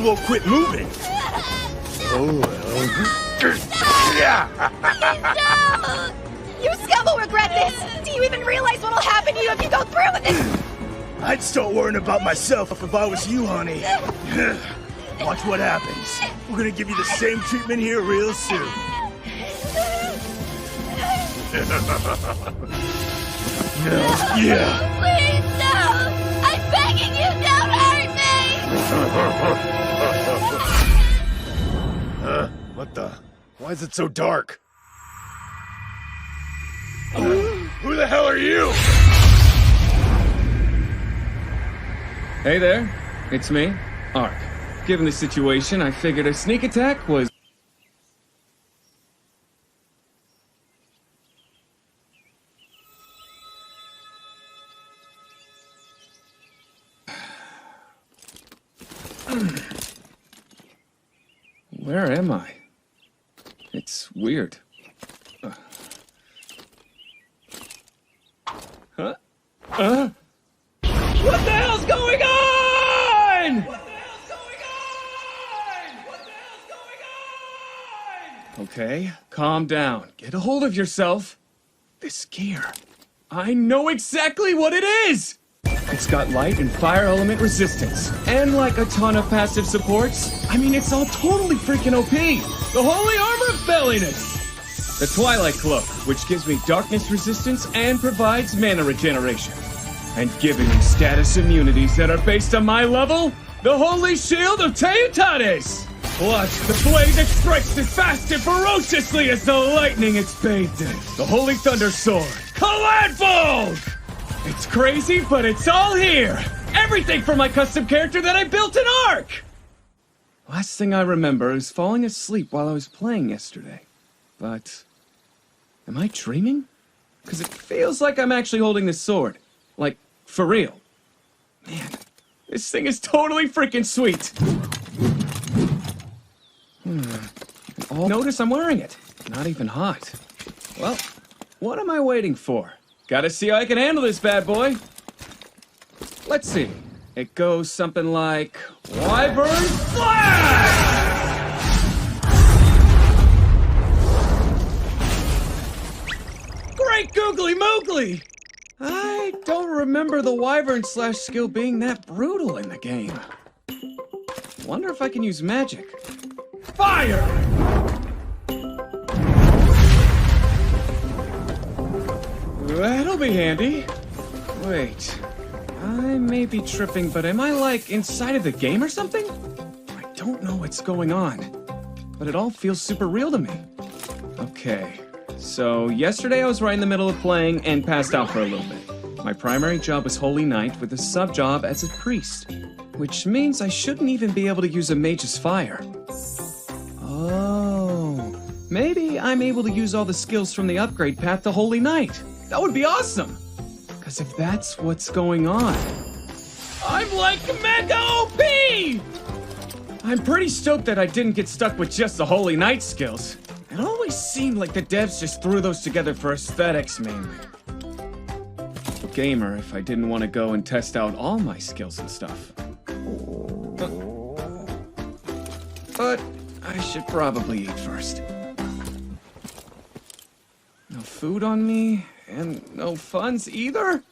won't quit moving. No! You scum will regret this! Do you even realize what'll happen to you if you go through with this? I'd start worrying about myself if I was you, honey. Watch what happens. We're gonna give you the same treatment here real soon. Yeah. Please, no! I'm begging you, don't hurt me! What the? Why is it so dark? Who the hell are you? Hey there, it's me, Ark. Given the situation, I figured a sneak attack was... Where am I? It's weird. Huh? What the hell's going on? What the hell's going on? What the hell's going on? Okay, calm down. Get a hold of yourself. This gear. I know exactly what it is! It's got light and fire element resistance, and like a ton of passive supports. I mean, it's all totally freaking OP. The holy armor of belliness! The Twilight Cloak, which gives me darkness resistance and provides mana regeneration. And giving me status immunities that are based on my level, the Holy Shield of Teutates! Plus, the blade that strikes as fast and ferociously as the lightning it's bathed in. The Holy Thunder Sword, Caladfold! It's crazy, but it's all here! Everything for my custom character that I built in Ark! Last thing I remember is falling asleep while I was playing yesterday. But... am I dreaming? Because it feels like I'm actually holding this sword. Like, for real. Man, this thing is totally freaking sweet! Notice I'm wearing it. Not even hot. Well, what am I waiting for? Gotta see how I can handle this bad boy. Let's see. It goes something like... Wyvern Slash! Great googly moogly! I don't remember the Wyvern Slash skill being that brutal in the game. Wonder if I can use magic. Fire! That'll be handy. Wait, I may be tripping, but am I, like, inside of the game or something? I don't know what's going on, but it all feels super real to me. Okay, so yesterday I was right in the middle of playing and passed out for a little bit. My primary job was Holy Knight with a sub-job as a priest, which means I shouldn't even be able to use a mage's fire. Oh, maybe I'm able to use all the skills from the upgrade path to Holy Knight. That would be awesome! Because if that's what's going on... I'm like mega OP! I'm pretty stoked that I didn't get stuck with just the Holy Knight skills. It always seemed like the devs just threw those together for aesthetics, mainly. Gamer if I didn't want to go and test out all my skills and stuff. But I should probably eat first. No food on me, and no funds either?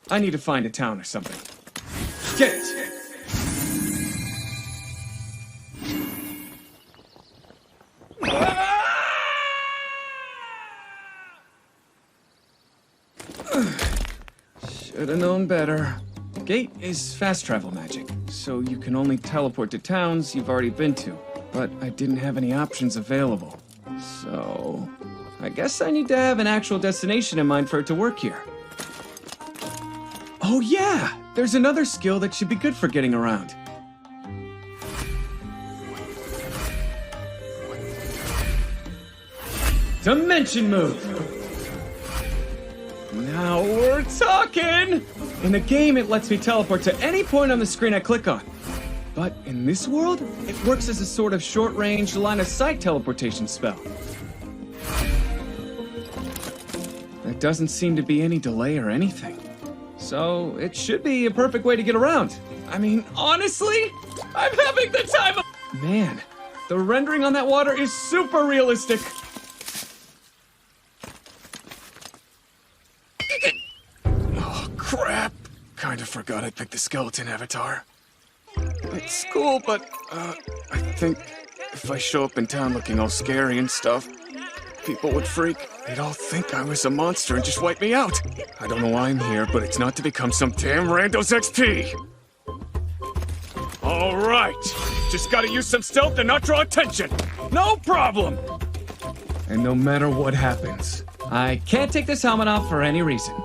I need to find a town or something. Get it! Should've known better. Gate is fast travel magic, so you can only teleport to towns you've already been to. But I didn't have any options available. So... I guess I need to have an actual destination in mind for it to work here. Oh yeah! There's another skill that should be good for getting around. Dimension move! Now we're talking! In the game, it lets me teleport to any point on the screen I click on. But in this world, it works as a sort of short-range, line-of-sight teleportation spell. There doesn't seem to be any delay or anything. So, it should be a perfect way to get around. I mean, honestly, I'm having the time of... Man, the rendering on that water is super realistic. Oh, crap. Kinda forgot I picked the skeleton avatar. It's cool, but, I think if I show up in town looking all scary and stuff, people would freak. They'd all think I was a monster and just wipe me out. I don't know why I'm here, but it's not to become some damn rando's XP. All right. Just gotta use some stealth and not draw attention. No problem. And no matter what happens, I can't take this helmet off for any reason.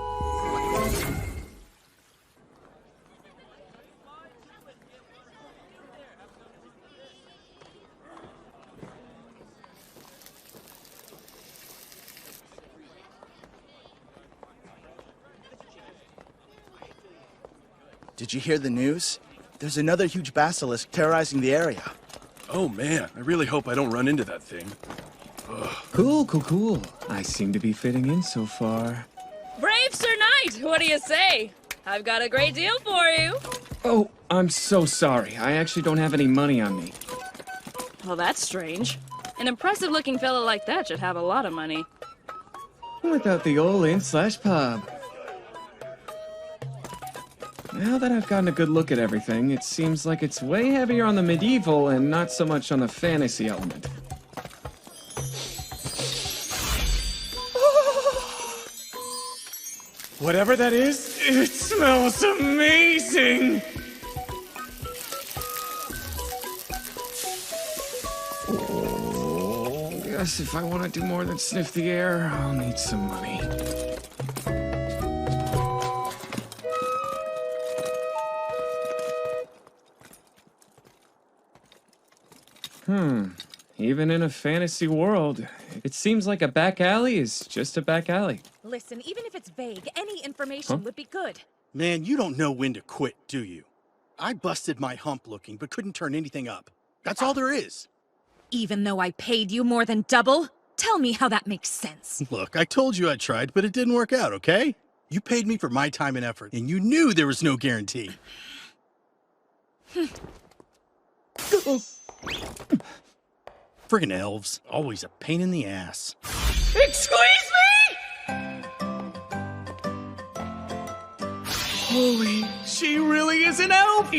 Did you hear the news? There's another huge basilisk terrorizing the area. Oh man, I really hope I don't run into that thing. Cool. I seem to be fitting in so far. Brave Sir Knight, what do you say? I've got a great deal for you. Oh, I'm so sorry. I actually don't have any money on me. Well, that's strange. An impressive-looking fellow like that should have a lot of money. Without the old inn/pub. Now that I've gotten a good look at everything, it seems like it's way heavier on the medieval and not so much on the fantasy element. Whatever that is, it smells amazing! Oh, yes, if I want to do more than sniff the air, I'll need some money. Even in a fantasy world, it seems like a back alley is just a back alley. Listen, even if it's vague, any information would be good. Man, you don't know when to quit, do you? I busted my hump looking, but couldn't turn anything up. That's all there is. Even though I paid you more than double? Tell me how that makes sense. Look, I told you I tried, but it didn't work out, okay? You paid me for my time and effort, and you knew there was no guarantee. Friggin' elves. Always a pain in the ass. Excuse me? Holy, she really is an elf!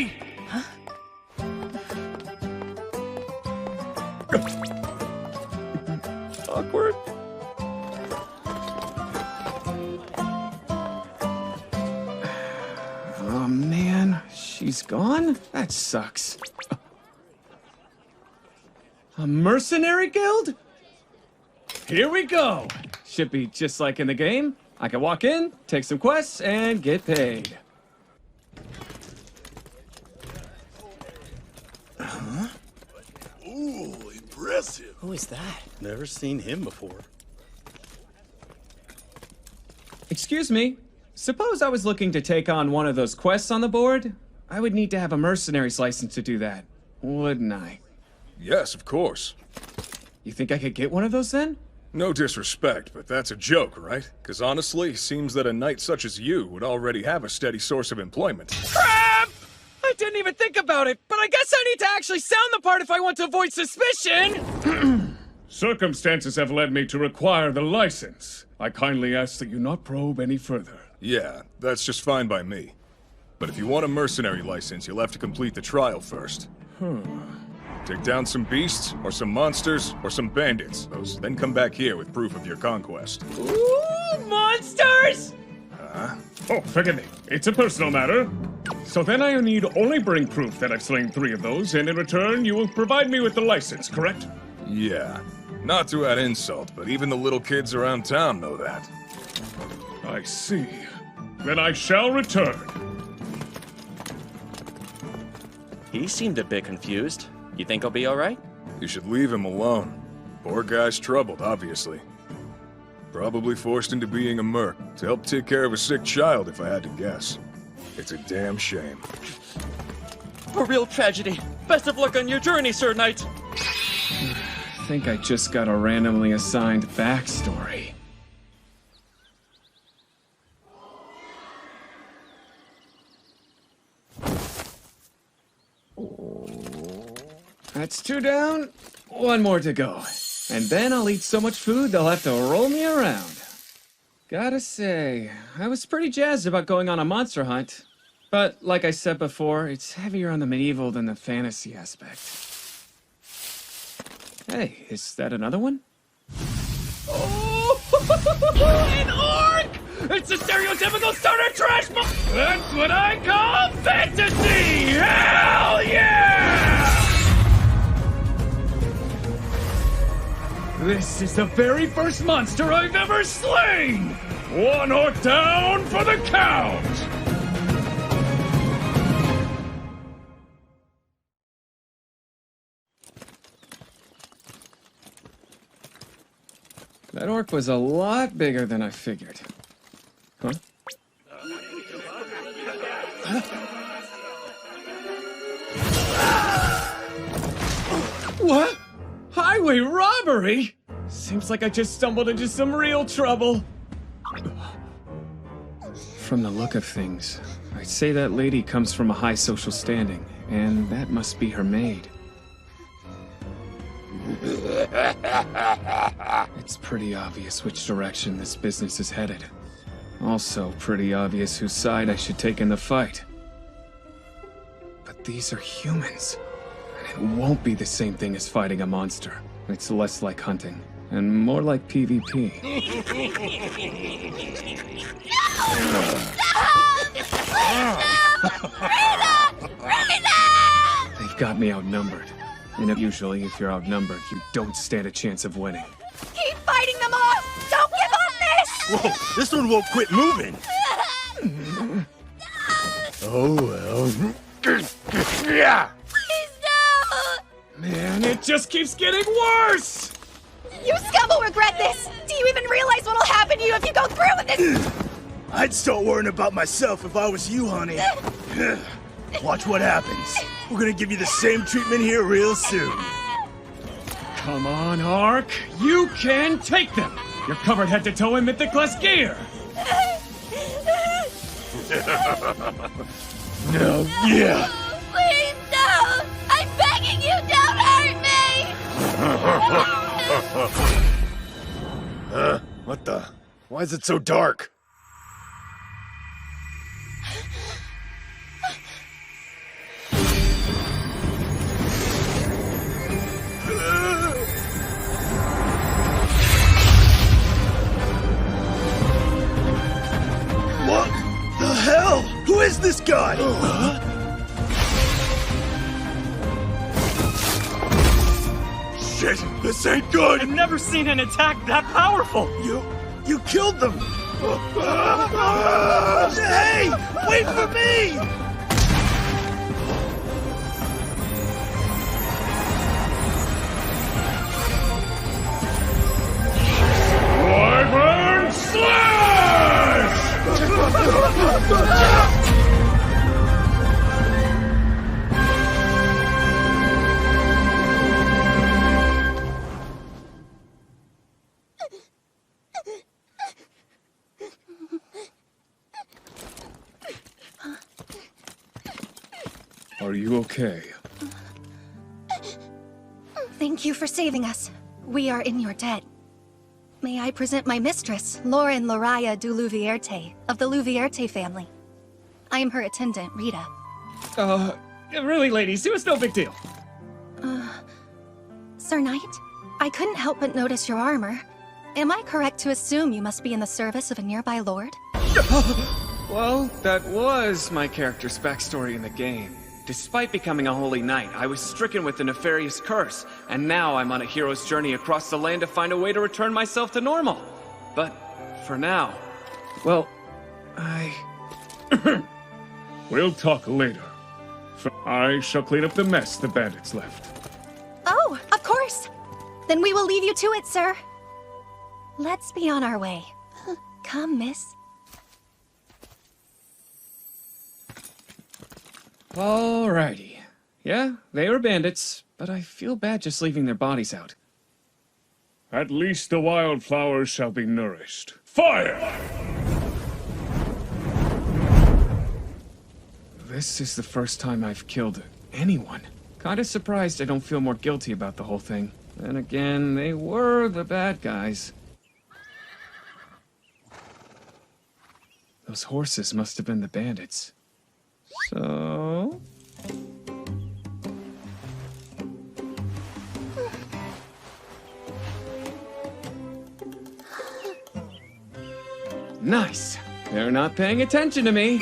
Awkward. Oh man, she's gone? That sucks. A mercenary guild? Here we go. Should be just like in the game. I can walk in, take some quests, and get paid. Ooh, impressive. Who is that? Never seen him before. Excuse me. Suppose I was looking to take on one of those quests on the board? I would need to have a mercenary's license to do that, wouldn't I? Yes, of course. You think I could get one of those then? No disrespect, but that's a joke, right? Because honestly, seems that a knight such as you would already have a steady source of employment. Crap! I didn't even think about it, but I guess I need to actually sound the part if I want to avoid suspicion! Circumstances have led me to require the license. I kindly ask that you not probe any further. Yeah, that's just fine by me. But if you want a mercenary license, you'll have to complete the trial first. Take down some beasts, or some monsters, or some bandits. Then come back here with proof of your conquest. Ooh, monsters! Oh, forgive me. It's a personal matter. So then I need only bring proof that I've slain 3 of those, and in return, you will provide me with the license, correct? Yeah. Not to add insult, but even the little kids around town know that. I see. Then I shall return. He seemed a bit confused. You think I'll be alright? You should leave him alone. Poor guy's troubled, obviously. Probably forced into being a merc to help take care of a sick child, if I had to guess. It's a damn shame. A real tragedy. Best of luck on your journey, Sir Knight. I think I just got a randomly assigned backstory. Oh. That's 2 down, 1 more to go. And then I'll eat so much food they'll have to roll me around. Gotta say, I was pretty jazzed about going on a monster hunt. But, like I said before, it's heavier on the medieval than the fantasy aspect. Hey, is that another one? Oh, an orc! It's a stereotypical starter trash mo- That's what I call fantasy! Hell yeah! This is the very first monster I've ever slain! 1 orc down for the count! That orc was a lot bigger than I figured. Huh? What? Highway robbery? Seems like I just stumbled into some real trouble. From the look of things, I'd say that lady comes from a high social standing, and that must be her maid. It's pretty obvious which direction this business is headed. Also pretty obvious whose side I should take in the fight. But these are humans. And it won't be the same thing as fighting a monster. It's less like hunting, and more like PvP. They've got me outnumbered. And usually, if you're outnumbered, you don't stand a chance of winning. Keep fighting them off! Don't give up this! Whoa, this one won't quit moving. Oh, well. Please no! Man, it just keeps getting worse! You scum will regret this! Do you even realize what'll happen to you if you go through with this? I'd start worrying about myself if I was you, honey. Watch what happens. We're gonna give you the same treatment here real soon. Come on, Ark. You can take them. You're covered head to toe in mythic class gear. No, yeah. Please no! I'm begging you, don't hurt me! What the? Why is it so dark? What the hell? Who is this guy? Shit, this ain't good. I've never seen an attack that powerful! You killed them. Hey, wait for me! Wyvern Slash! Are you okay? Thank you for saving us. We are in your debt. May I present my mistress, Lauren Loraya du Louvierte, of the Louvierte family. I am her attendant, Rita. Really, ladies, it was no big deal. Sir Knight, I couldn't help but notice your armor. Am I correct to assume you must be in the service of a nearby lord? Well, that was my character's backstory in the game. Despite becoming a holy knight, I was stricken with a nefarious curse, and now I'm on a hero's journey across the land to find a way to return myself to normal. But, for now, well, We'll talk later. I shall clean up the mess the bandits left. Oh, of course. Then we will leave you to it, sir. Let's be on our way. Come, miss. Alrighty. Yeah, they were bandits, but I feel bad just leaving their bodies out. At least the wildflowers shall be nourished. Fire! This is the first time I've killed anyone. Kinda surprised I don't feel more guilty about the whole thing. Then again, they were the bad guys. Those horses must have been the bandits. So... Nice. They're not paying attention to me.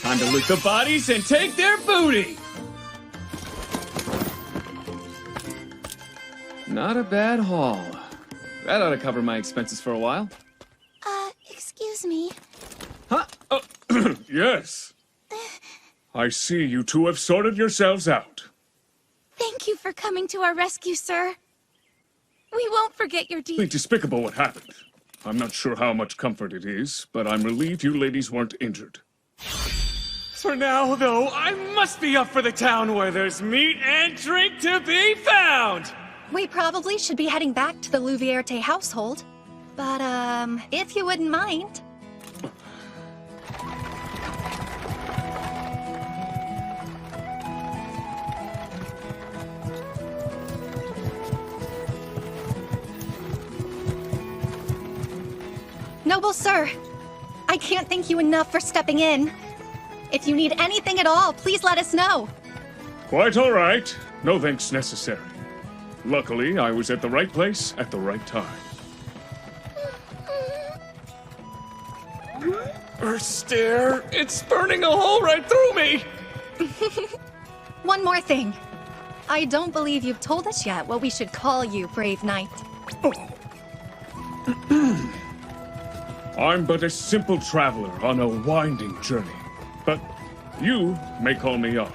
Time to loot the bodies and take their booty! Not a bad haul. That ought to cover my expenses for a while. Excuse me. Huh? Oh, yes. I see you two have sorted yourselves out. Thank you for coming to our rescue, sir. We won't forget your deed. Really despicable what happened. I'm not sure how much comfort it is, but I'm relieved you ladies weren't injured. For now, though, I must be up for the town where there's meat and drink to be found! We probably should be heading back to the Louvierte household. But, if you wouldn't mind. Noble sir, I can't thank you enough for stepping in. If you need anything at all, please let us know. Quite all right. No thanks necessary. Luckily, I was at the right place at the right time. Her stare, it's burning a hole right through me! One more thing. I don't believe you've told us yet what we should call you, brave knight. I'm but a simple traveler on a winding journey. But you may call me Ark.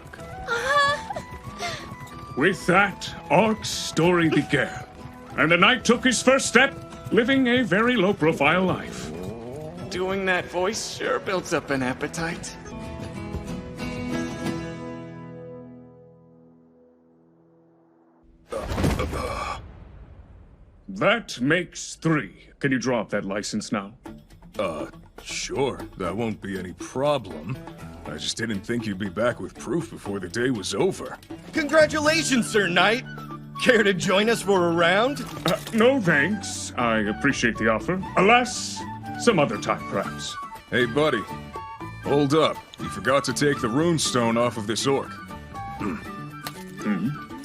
With that, Ark's story began. And the knight took his first step, living a very low-profile life. Doing that voice sure builds up an appetite. That makes 3. Can you draw up that license now? Sure. That won't be any problem. I just didn't think you'd be back with proof before the day was over. Congratulations, Sir Knight. Care to join us for a round? No thanks. I appreciate the offer. Alas, some other time perhaps. Hey, buddy. Hold up. You forgot to take the runestone off of this orc.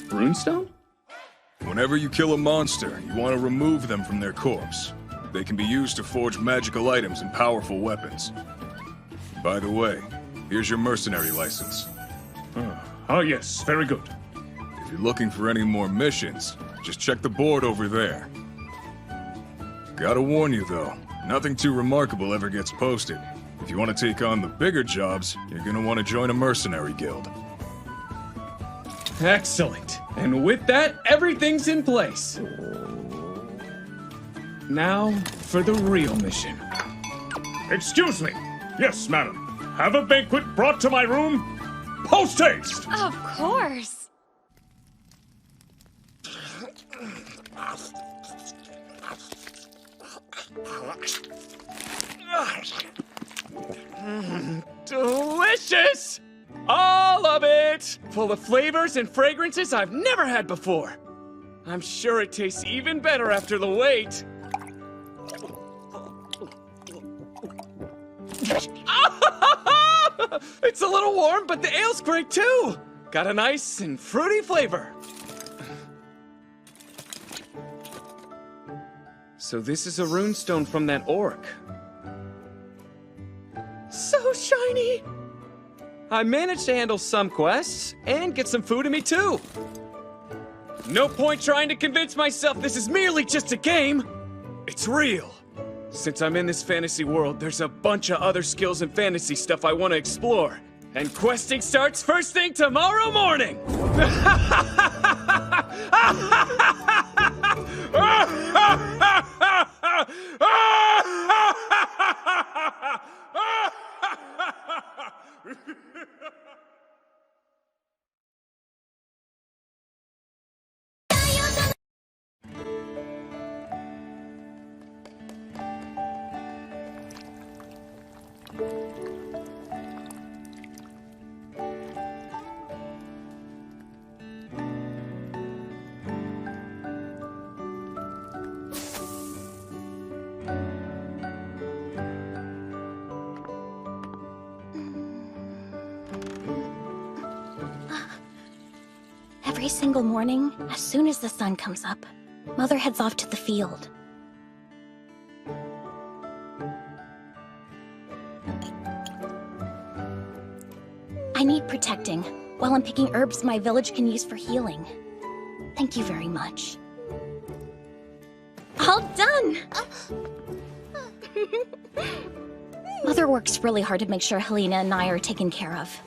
Runestone? Whenever you kill a monster, you want to remove them from their corpse. They can be used to forge magical items and powerful weapons. By the way, here's your mercenary license. Oh yes, very good. If you're looking for any more missions, just check the board over there. Gotta warn you though, nothing too remarkable ever gets posted. If you want to take on the bigger jobs, you're gonna want to join a mercenary guild. Excellent. And with that, everything's in place. Now, for the real mission. Excuse me. Yes, madam. Have a banquet brought to my room. Post haste! Of course. Delicious! All of it! Full of flavors and fragrances I've never had before. I'm sure it tastes even better after the wait. It's a little warm, but the ale's great too. Got a nice and fruity flavor. So this is a runestone from that orc. So shiny! I managed to handle some quests and get some food in me too. No point trying to convince myself this is merely just a game. It's real. Since I'm in this fantasy world, there's a bunch of other skills and fantasy stuff I want to explore. And questing starts first thing tomorrow morning! Every single morning, as soon as the sun comes up, Mother heads off to the field. I need protecting, while I'm picking herbs my village can use for healing. Thank you very much. All done! Mother works really hard to make sure Helena and I are taken care of.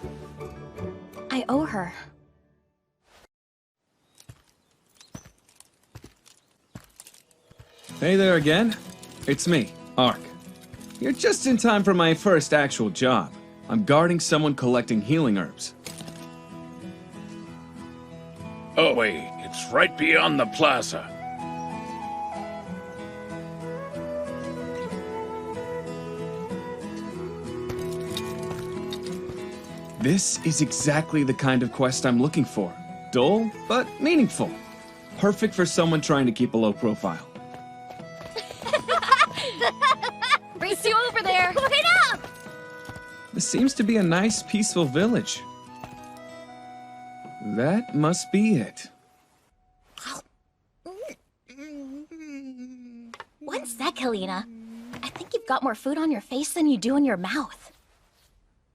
I owe her. Hey there again. It's me, Ark. You're just in time for my first actual job. I'm guarding someone collecting healing herbs. Oh, wait, it's right beyond the plaza. This is exactly the kind of quest I'm looking for. Dull, but meaningful. Perfect for someone trying to keep a low profile. Race you over there! Put it up! This seems to be a nice, peaceful village. That must be it. One sec, Helena. I think you've got more food on your face than you do in your mouth.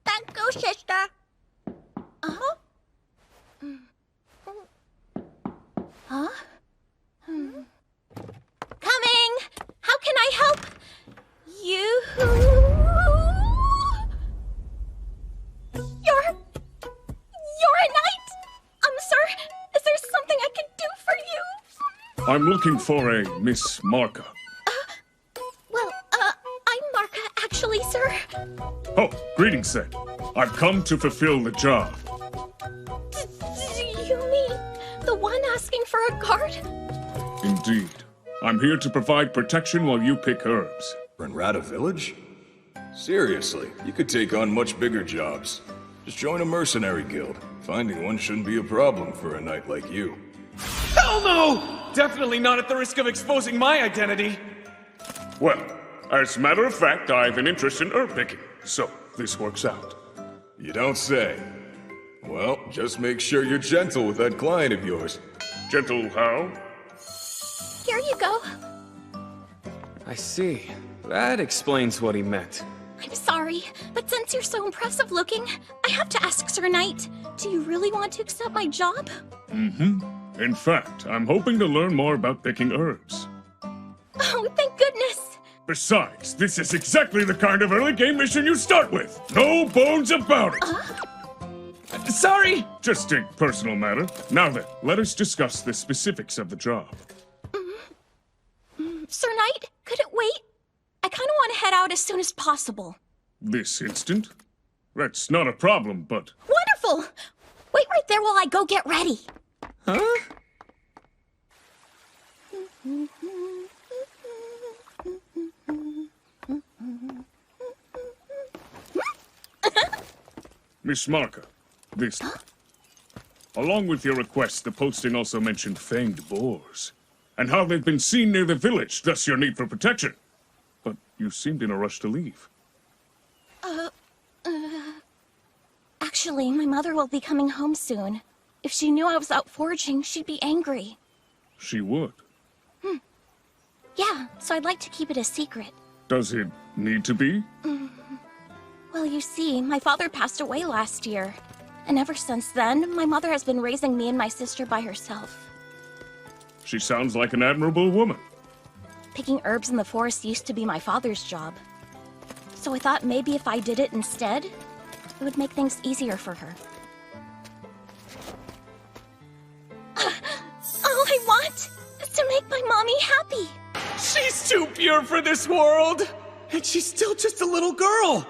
Thank you, sister. Uh-huh. Huh? Coming! How can I help you? You're a knight? Sir, is there something I can do for you? I'm looking for a Miss Marka. I'm Marka, actually, sir. Oh, greetings then. I've come to fulfill the job. You mean the one asking for a guard? Indeed. I'm here to provide protection while you pick herbs. Renrata Village? Seriously, you could take on much bigger jobs. Just join a mercenary guild. Finding one shouldn't be a problem for a knight like you. Hell no! Definitely not at the risk of exposing my identity. Well, as a matter of fact, I have an interest in herb picking, so this works out. You don't say. Well, just make sure you're gentle with that client of yours. Gentle how? Here you go. I see. That explains what he meant. I'm sorry, but since you're so impressive looking, I have to ask, Sir Knight, do you really want to accept my job? Mm-hmm. In fact, I'm hoping to learn more about picking herbs. Oh, thank goodness! Besides, this is exactly the kind of early game mission you start with. No bones about it. Sorry! Just a personal matter. Now then, let us discuss the specifics of the job. Sir Knight, could it wait? I kind of want to head out as soon as possible. This instant? That's not a problem, but... Wonderful! Wait right there while I go get ready. Huh? Miss Marka, this... Along with your request, the posting also mentioned fanged boars, and how they've been seen near the village, thus your need for protection. But you seemed in a rush to leave. Actually, my mother will be coming home soon. If she knew I was out foraging, she'd be angry. She would. Yeah, so I'd like to keep it a secret. Does it need to be? Well, you see, my father passed away last year. And ever since then, my mother has been raising me and my sister by herself. She sounds like an admirable woman. Picking herbs in the forest used to be my father's job. So I thought maybe if I did it instead, it would make things easier for her. All I want is to make my mommy happy. She's too pure for this world! And she's still just a little girl!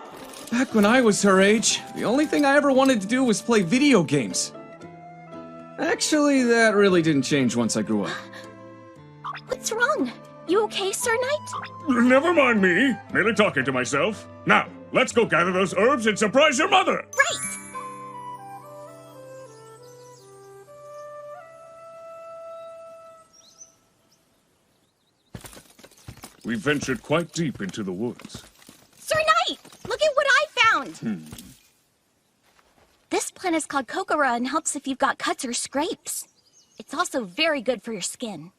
Back when I was her age, the only thing I ever wanted to do was play video games. Actually, that really didn't change once I grew up. What's wrong? You okay, Sir Knight? Never mind me. Merely talking to myself. Now, let's go gather those herbs and surprise your mother! Right! We ventured quite deep into the woods. Sir Knight! Look at what I found! This plant is called Kokora and helps if you've got cuts or scrapes. It's also very good for your skin.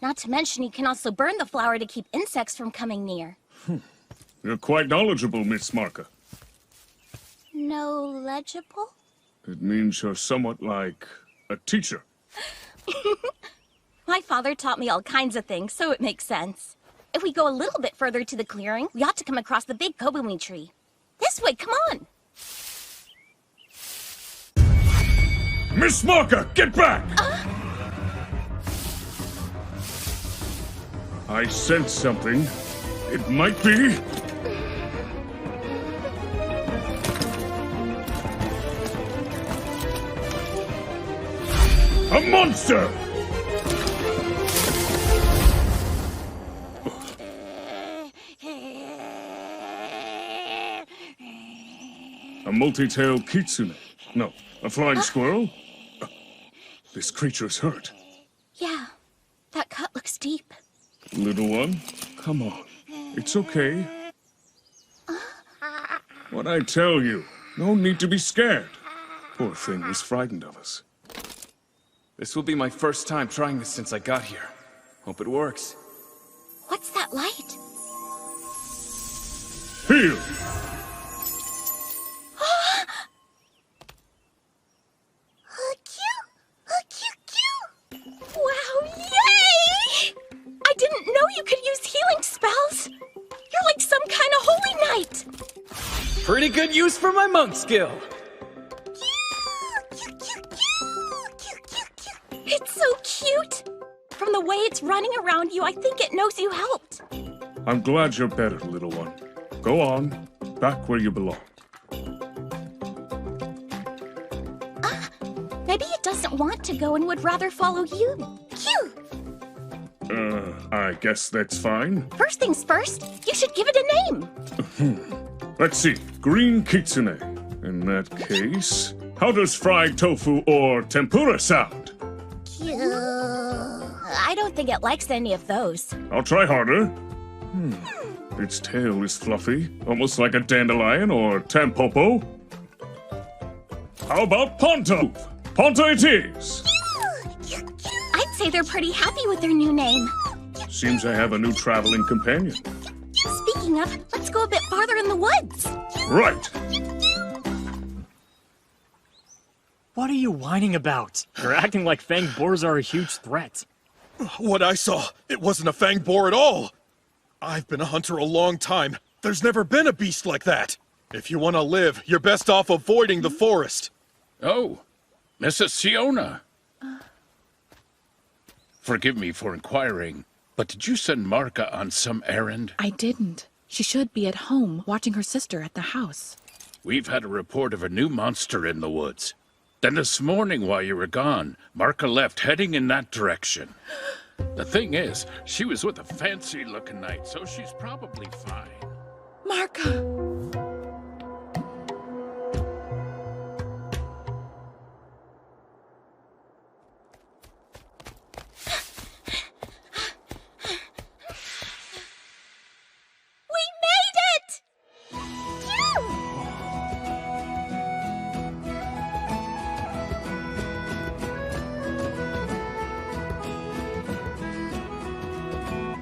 Not to mention, you can also burn the flower to keep insects from coming near. You're quite knowledgeable, Miss Marka. No legible? It means you're somewhat like a teacher. My father taught me all kinds of things, so it makes sense. If we go a little bit further to the clearing, we ought to come across the big Kobumi tree. This way, come on! Miss Marka, get back! I sense something. It might be... a monster! A multi-tailed kitsune. No, a flying squirrel? This creature is hurt. Yeah, that cut looks deep. Little one, come on. It's okay. What I tell you, no need to be scared. Poor thing was frightened of us. This will be my first time trying this since I got here. Hope it works. What's that light? Heal! Wow, yay! I didn't know you could use healing spells. You're like some kind of holy knight. Pretty good use for my monk skill. It's so cute. From the way it's running around you, I think it knows you helped. I'm glad you're better, little one. Go on, back where you belong. Maybe it doesn't want to go and would rather follow you. Cute. I guess that's fine. First things first, you should give it a name. Let's see, green kitsune. In that case, how does fried tofu or tempura sound? I don't think it likes any of those. I'll try harder. Its tail is fluffy, almost like a dandelion or tampopo. How about ponto? Ponto it is! I'd say they're pretty happy with their new name. Seems I have a new traveling companion. Speaking of, let's go a bit farther in the woods. Right! What are you whining about? You're acting like fang boars are a huge threat. What I saw, it wasn't a fang boar at all. I've been a hunter a long time. There's never been a beast like that. If you want to live, you're best off avoiding the forest. Oh, Mrs. Siona. Forgive me for inquiring, but did you send Marka on some errand? I didn't. She should be at home, watching her sister at the house. We've had a report of a new monster in the woods. Then this morning while you were gone, Marka left heading in that direction. The thing is, she was with a fancy-looking knight, so she's probably fine. Marka!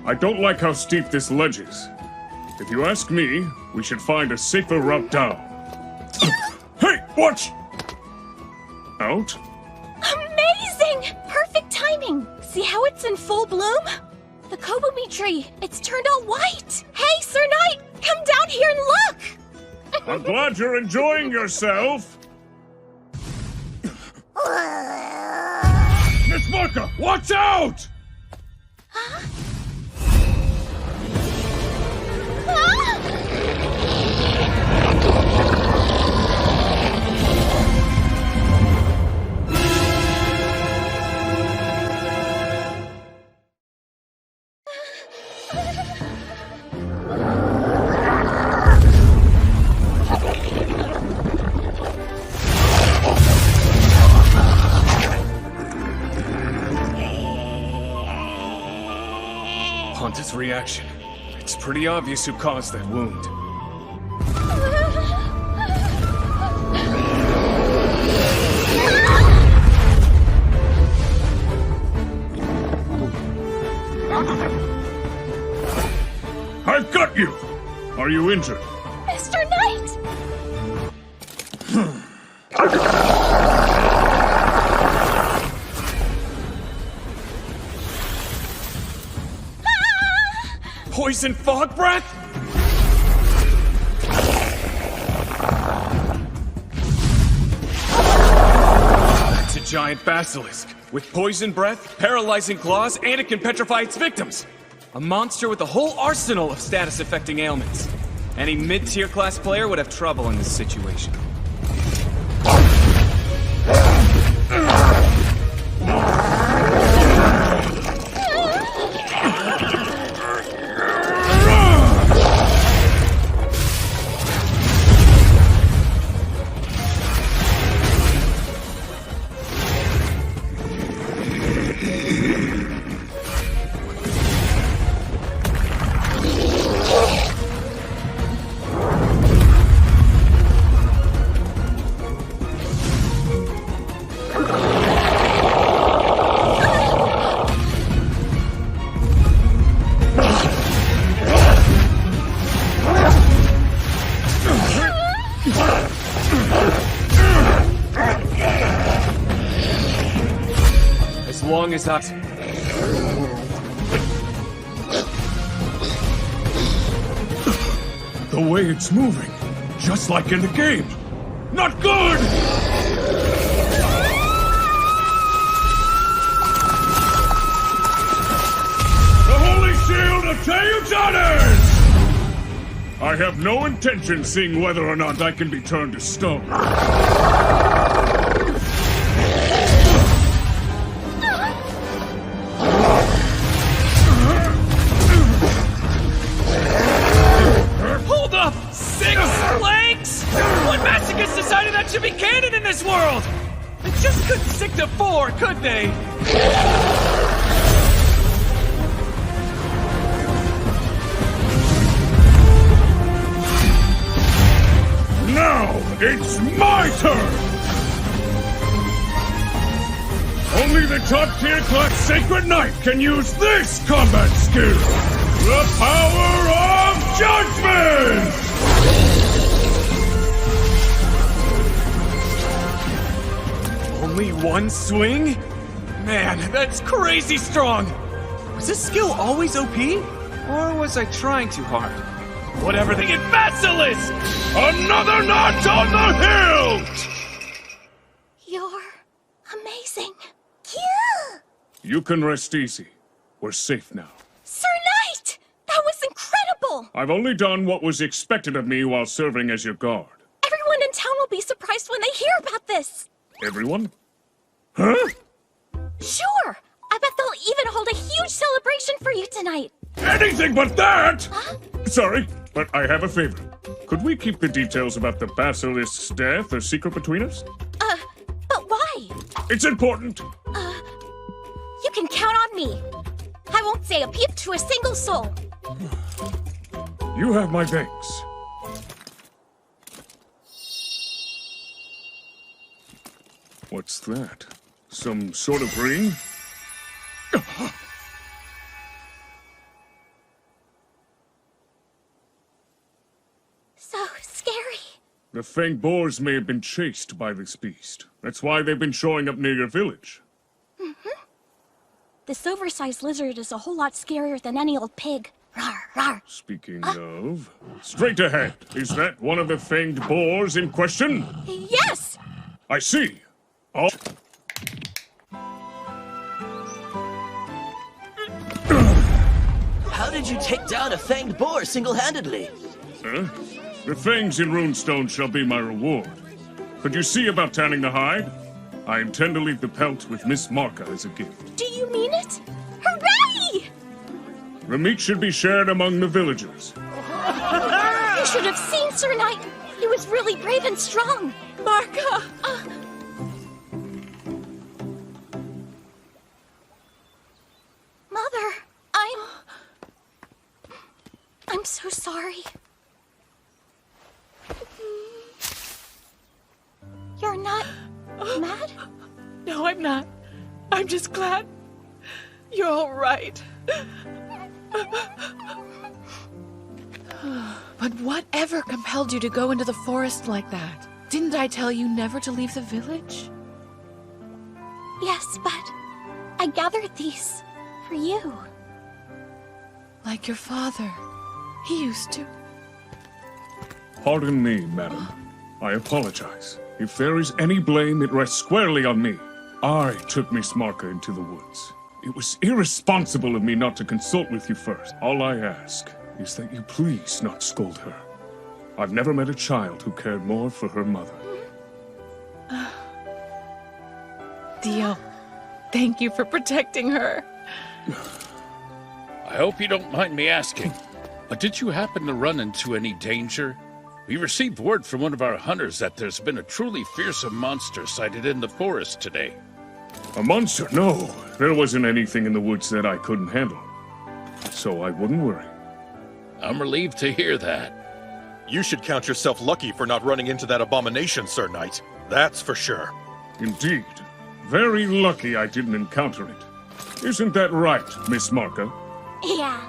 I don't like how steep this ledge is. If you ask me, we should find a safer route down. Hey, watch! Out? Amazing! Perfect timing. See how it's in full bloom? The Kobumi tree, it's turned all white. Hey, Sir Knight, come down here and look! I'm glad you're enjoying yourself. Miss Marka, watch out! Huh? Ponta's reaction. It's pretty obvious who caused that wound. Are you injured? Mr. Knight! Poison fog breath? That's a giant basilisk with poison breath, paralyzing claws, and it can petrify its victims. A monster with a whole arsenal of status-affecting ailments. Any mid-tier class player would have trouble in this situation. As long as I... The way it's moving, just like in the game. Not good! The Holy Shield of Teotihuacan! I have no intention seeing whether or not I can be turned to stone. Hold up! 6 legs? What masochist decided that should be canon in this world? They just couldn't stick to 4, could they? Now, it's my turn! Only the top-tier class Sacred Knight can use this combat skill! The Power of Judgment! Only one swing? Man, that's crazy strong! Was this skill always OP? Or was I trying too hard? Whatever they get, Basilisk! Another notch on the hilt! You're amazing. Yeah! You can rest easy. We're safe now. Sir Knight! That was incredible! I've only done what was expected of me while serving as your guard. Everyone in town will be surprised when they hear about this. Everyone? Huh? Sure! I bet they'll even hold a huge celebration for you tonight. Anything but that! Huh? Sorry, but I have a favor. Could we keep the details about the basilisk's death a secret between us? But why? It's important. You can count on me. I won't say a peep to a single soul. You have my thanks. What's that? Some sort of ring? So scary. The Fanged Boars may have been chased by this beast. That's why they've been showing up near your village. Mm-hmm. This oversized lizard is a whole lot scarier than any old pig. Rawr, rawr. Speaking of... Straight ahead. Is that one of the Fanged Boars in question? Yes! I see. All... How did you take down a fanged boar single-handedly? Huh? The fangs in Runestone shall be my reward. Could you see about tanning the hide? I intend to leave the pelt with Miss Marka as a gift. Do you mean it? Hooray! The meat should be shared among the villagers. You should have seen Sir Knight. He was really brave and strong. Marka! Mother, I'm so sorry. You're not mad? No, I'm not. I'm just glad you're all right. But whatever compelled you to go into the forest like that? Didn't I tell you never to leave the village? Yes, but I gathered these for you. Like your father. He used to. Pardon me, madam. I apologize. If there is any blame, it rests squarely on me. I took Miss Marka into the woods. It was irresponsible of me not to consult with you first. All I ask is that you please not scold her. I've never met a child who cared more for her mother. Dio, thank you for protecting her. I hope you don't mind me asking, but did you happen to run into any danger? We received word from one of our hunters that there's been a truly fearsome monster sighted in the forest today. A monster? No. There wasn't anything in the woods that I couldn't handle. So I wouldn't worry. I'm relieved to hear that. You should count yourself lucky for not running into that abomination, Sir Knight. That's for sure. Indeed. Very lucky I didn't encounter it. Isn't that right, Miss Marka? Yeah.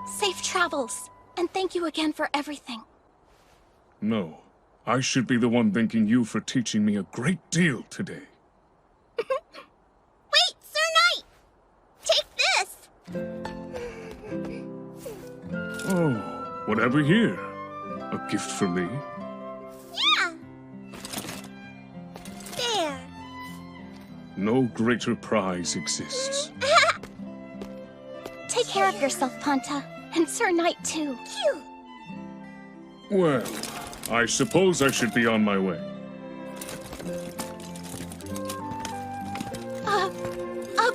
Safe travels, and thank you again for everything. No. I should be the one thanking you for teaching me a great deal today. Wait, Sir Knight! Take this! Oh, whatever here? A gift for me? Yeah! There. No greater prize exists. Take care of yourself, Panta. And Sir Knight, too. Phew! Well, I suppose I should be on my way.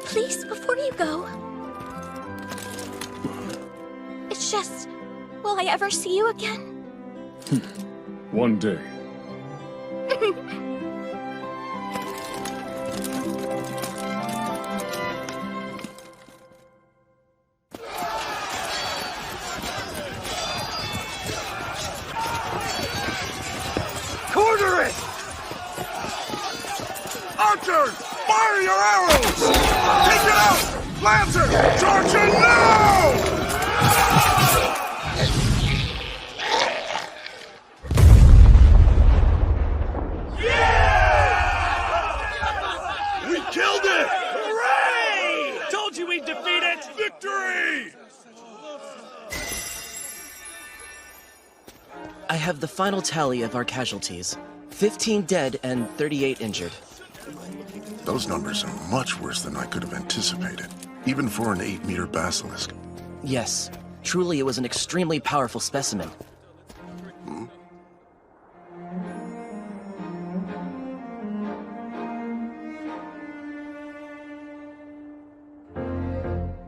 Please, before you go. It's just, will I ever see you again? One day. Corner it! Archers, fire your arrows! Take it out! Lancer, charge it now! We killed it! Hooray! Told you we'd defeat it! Victory! I have the final tally of our casualties. 15 dead and 38 injured. Those numbers are much worse than I could have anticipated, even for an 8-meter basilisk. Yes, truly it was an extremely powerful specimen.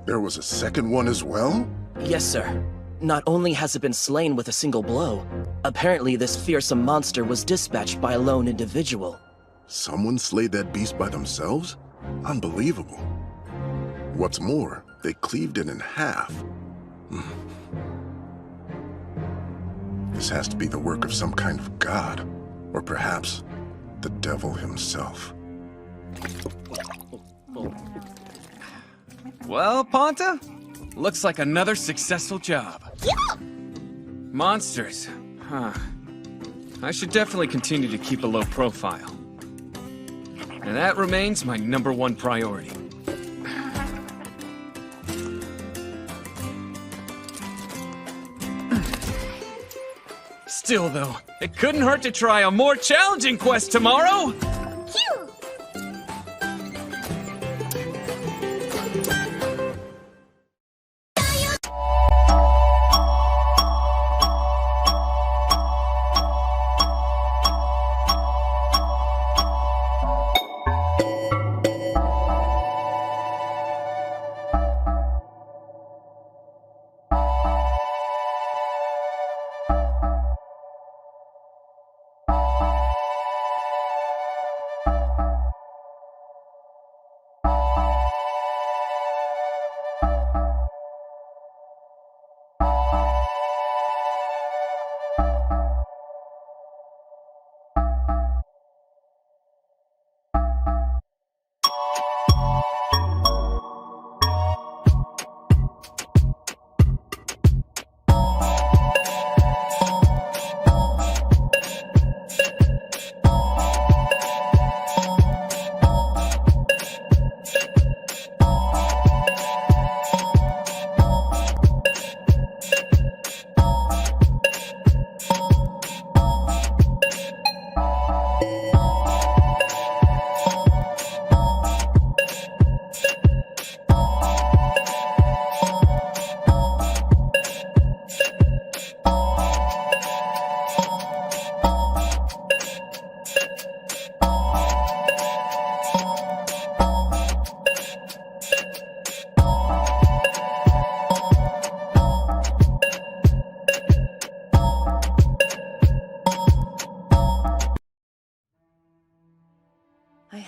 There was a second one as well? Yes, sir. Not only has it been slain with a single blow, apparently this fearsome monster was dispatched by a lone individual. Someone slayed that beast by themselves? Unbelievable. What's more, they cleaved it in half. This has to be the work of some kind of god, or perhaps the devil himself. Well, Panta, looks like another successful job. Yeah! Monsters, huh. I should definitely continue to keep a low profile. And that remains my #1 priority. Still, though, it couldn't hurt to try a more challenging quest tomorrow! Phew!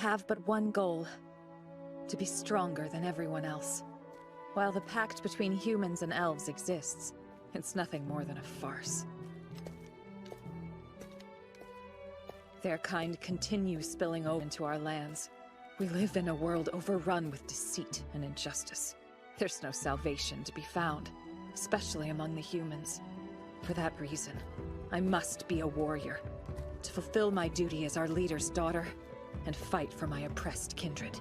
have but one goal. To be stronger than everyone else. While the pact between humans and elves exists, it's nothing more than a farce. Their kind continues spilling over into our lands. We live in a world overrun with deceit and injustice. There's no salvation to be found, especially among the humans. For that reason, I must be a warrior, to fulfill my duty as our leader's daughter, and fight for my oppressed kindred.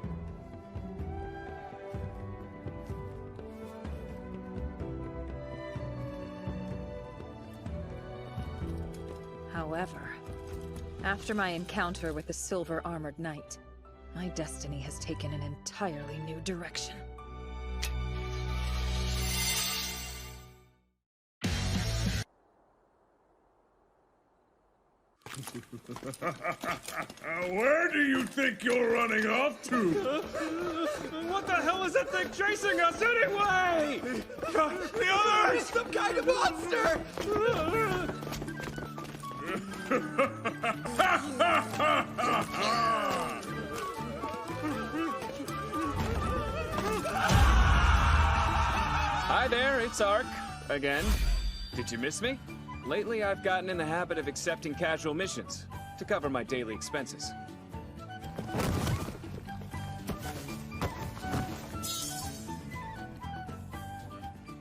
However, after my encounter with the Silver-Armored Knight, my destiny has taken an entirely new direction. Where do you think you're running off to? What the hell is that thing chasing us anyway? The others! It's some kind of monster! Hi there, it's Ark. Again. Did you miss me? Lately, I've gotten in the habit of accepting casual missions to cover my daily expenses.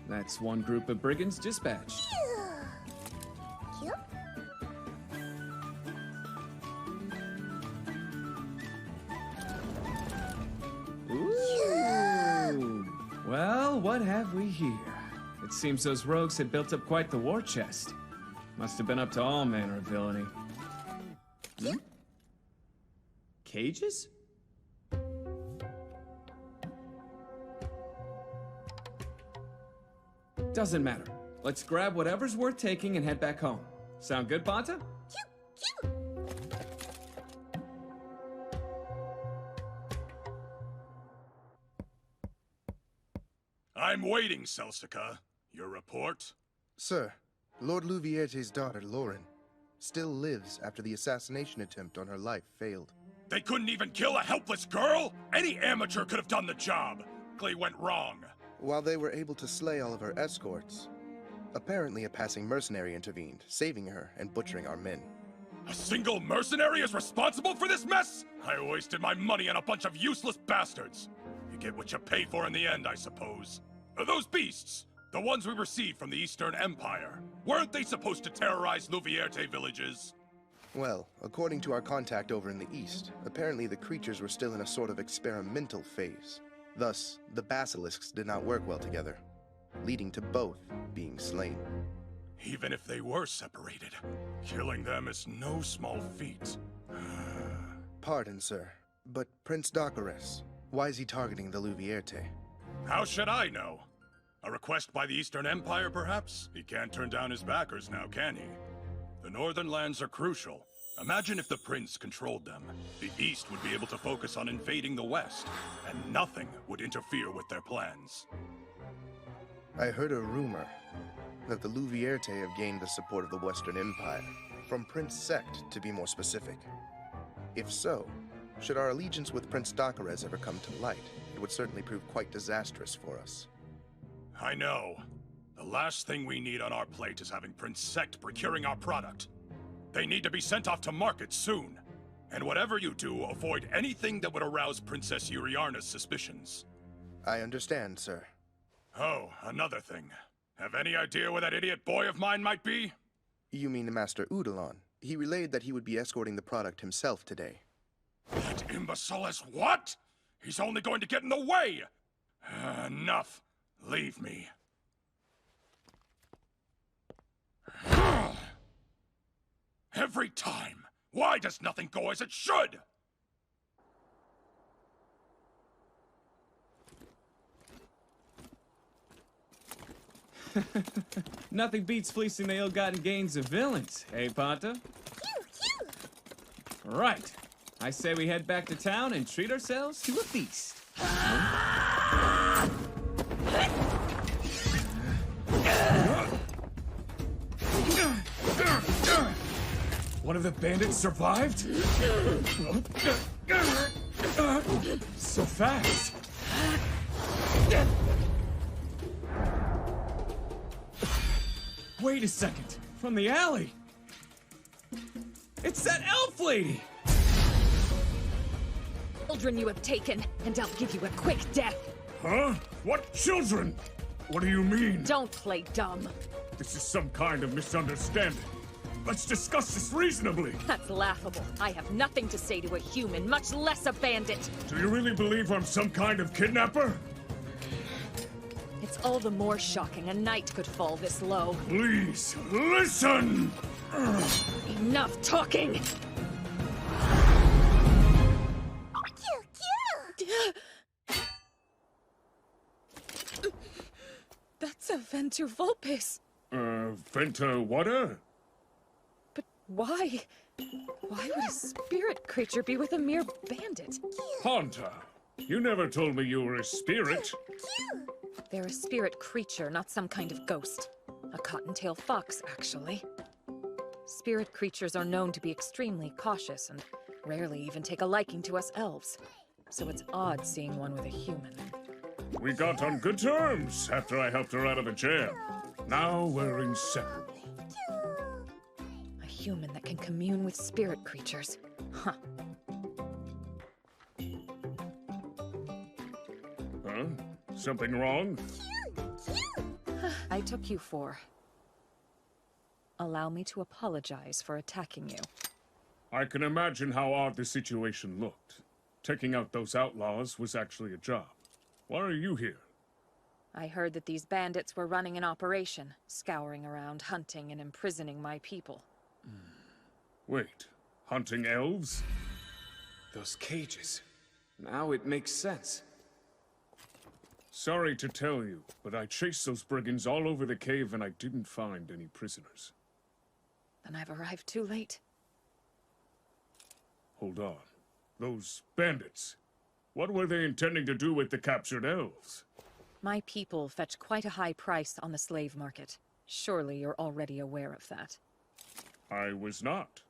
That's one group of brigands dispatched. Ooh. Well, what have we here? It seems those rogues had built up quite the war chest. Must have been up to all manner of villainy. Hmm? Cages? Doesn't matter. Let's grab whatever's worth taking and head back home. Sound good, Panta? I'm waiting, Celsica. Your report? Sir, Lord Louvierte's daughter, Lauren, still lives after the assassination attempt on her life failed. They couldn't even kill a helpless girl? Any amateur could have done the job. Clay went wrong. While they were able to slay all of her escorts, apparently a passing mercenary intervened, saving her and butchering our men. A single mercenary is responsible for this mess? I wasted my money on a bunch of useless bastards. You get what you pay for in the end, I suppose. Those beasts, the ones we received from the Eastern Empire, weren't they supposed to terrorize Louvierte villages? Well, according to our contact over in the east, apparently the creatures were still in a sort of experimental phase. Thus, the basilisks did not work well together, leading to both being slain. Even if they were separated, killing them is no small feat. Pardon, sir, but Prince Docares, why is he targeting the Louvierte? How should I know? A request by the Eastern Empire, perhaps? He can't turn down his backers now, can he? The northern lands are crucial. Imagine if the prince controlled them. The East would be able to focus on invading the West, and nothing would interfere with their plans. I heard a rumor that the Louvierte have gained the support of the Western Empire, from Prince Sect, to be more specific. If so, should our allegiance with Prince Docares ever come to light, it would certainly prove quite disastrous for us. I know. The last thing we need on our plate is having Prince Sect procuring our product. They need to be sent off to market soon. And whatever you do, avoid anything that would arouse Princess Yuriarna's suspicions. I understand, sir. Oh, another thing. Have any idea where that idiot boy of mine might be? You mean Master Udalon? He relayed that he would be escorting the product himself today. That imbecile is what? He's only going to get in the way! Enough. Leave me. Every time. Why does nothing go as it should? Nothing beats fleecing the ill-gotten gains of villains, hey, Panta? Right. I say we head back to town and treat ourselves to a feast. One of the bandits survived? So fast! Wait a second! From the alley! It's that elf lady! Children you have taken, and I'll give you a quick death. Huh? What children? What do you mean? Don't play dumb. This is some kind of misunderstanding. Let's discuss this reasonably. That's laughable. I have nothing to say to a human, much less a bandit. Do you really believe I'm some kind of kidnapper? It's all the more shocking a knight could fall this low. Please, listen! Enough talking! That's a Ventu Vulpes. Venta Water? But why? Why would a spirit creature be with a mere bandit? Ponta, you never told me you were a spirit. They're a spirit creature, not some kind of ghost. A cottontail fox, actually. Spirit creatures are known to be extremely cautious and rarely even take a liking to us elves. So it's odd seeing one with a human. We got on good terms after I helped her out of the jail. Now we're inseparable. A human that can commune with spirit creatures. Huh. Huh? Something wrong? I took you for. Allow me to apologize for attacking you. I can imagine how odd the situation looked. Taking out those outlaws was actually a job. Why are you here? I heard that these bandits were running an operation, scouring around, hunting and imprisoning my people. Wait, hunting elves? Those cages. Now it makes sense. Sorry to tell you, but I chased those brigands all over the cave and I didn't find any prisoners. Then I've arrived too late. Hold on. Those bandits. What were they intending to do with the captured elves? My people fetch quite a high price on the slave market. Surely you're already aware of that. I was not.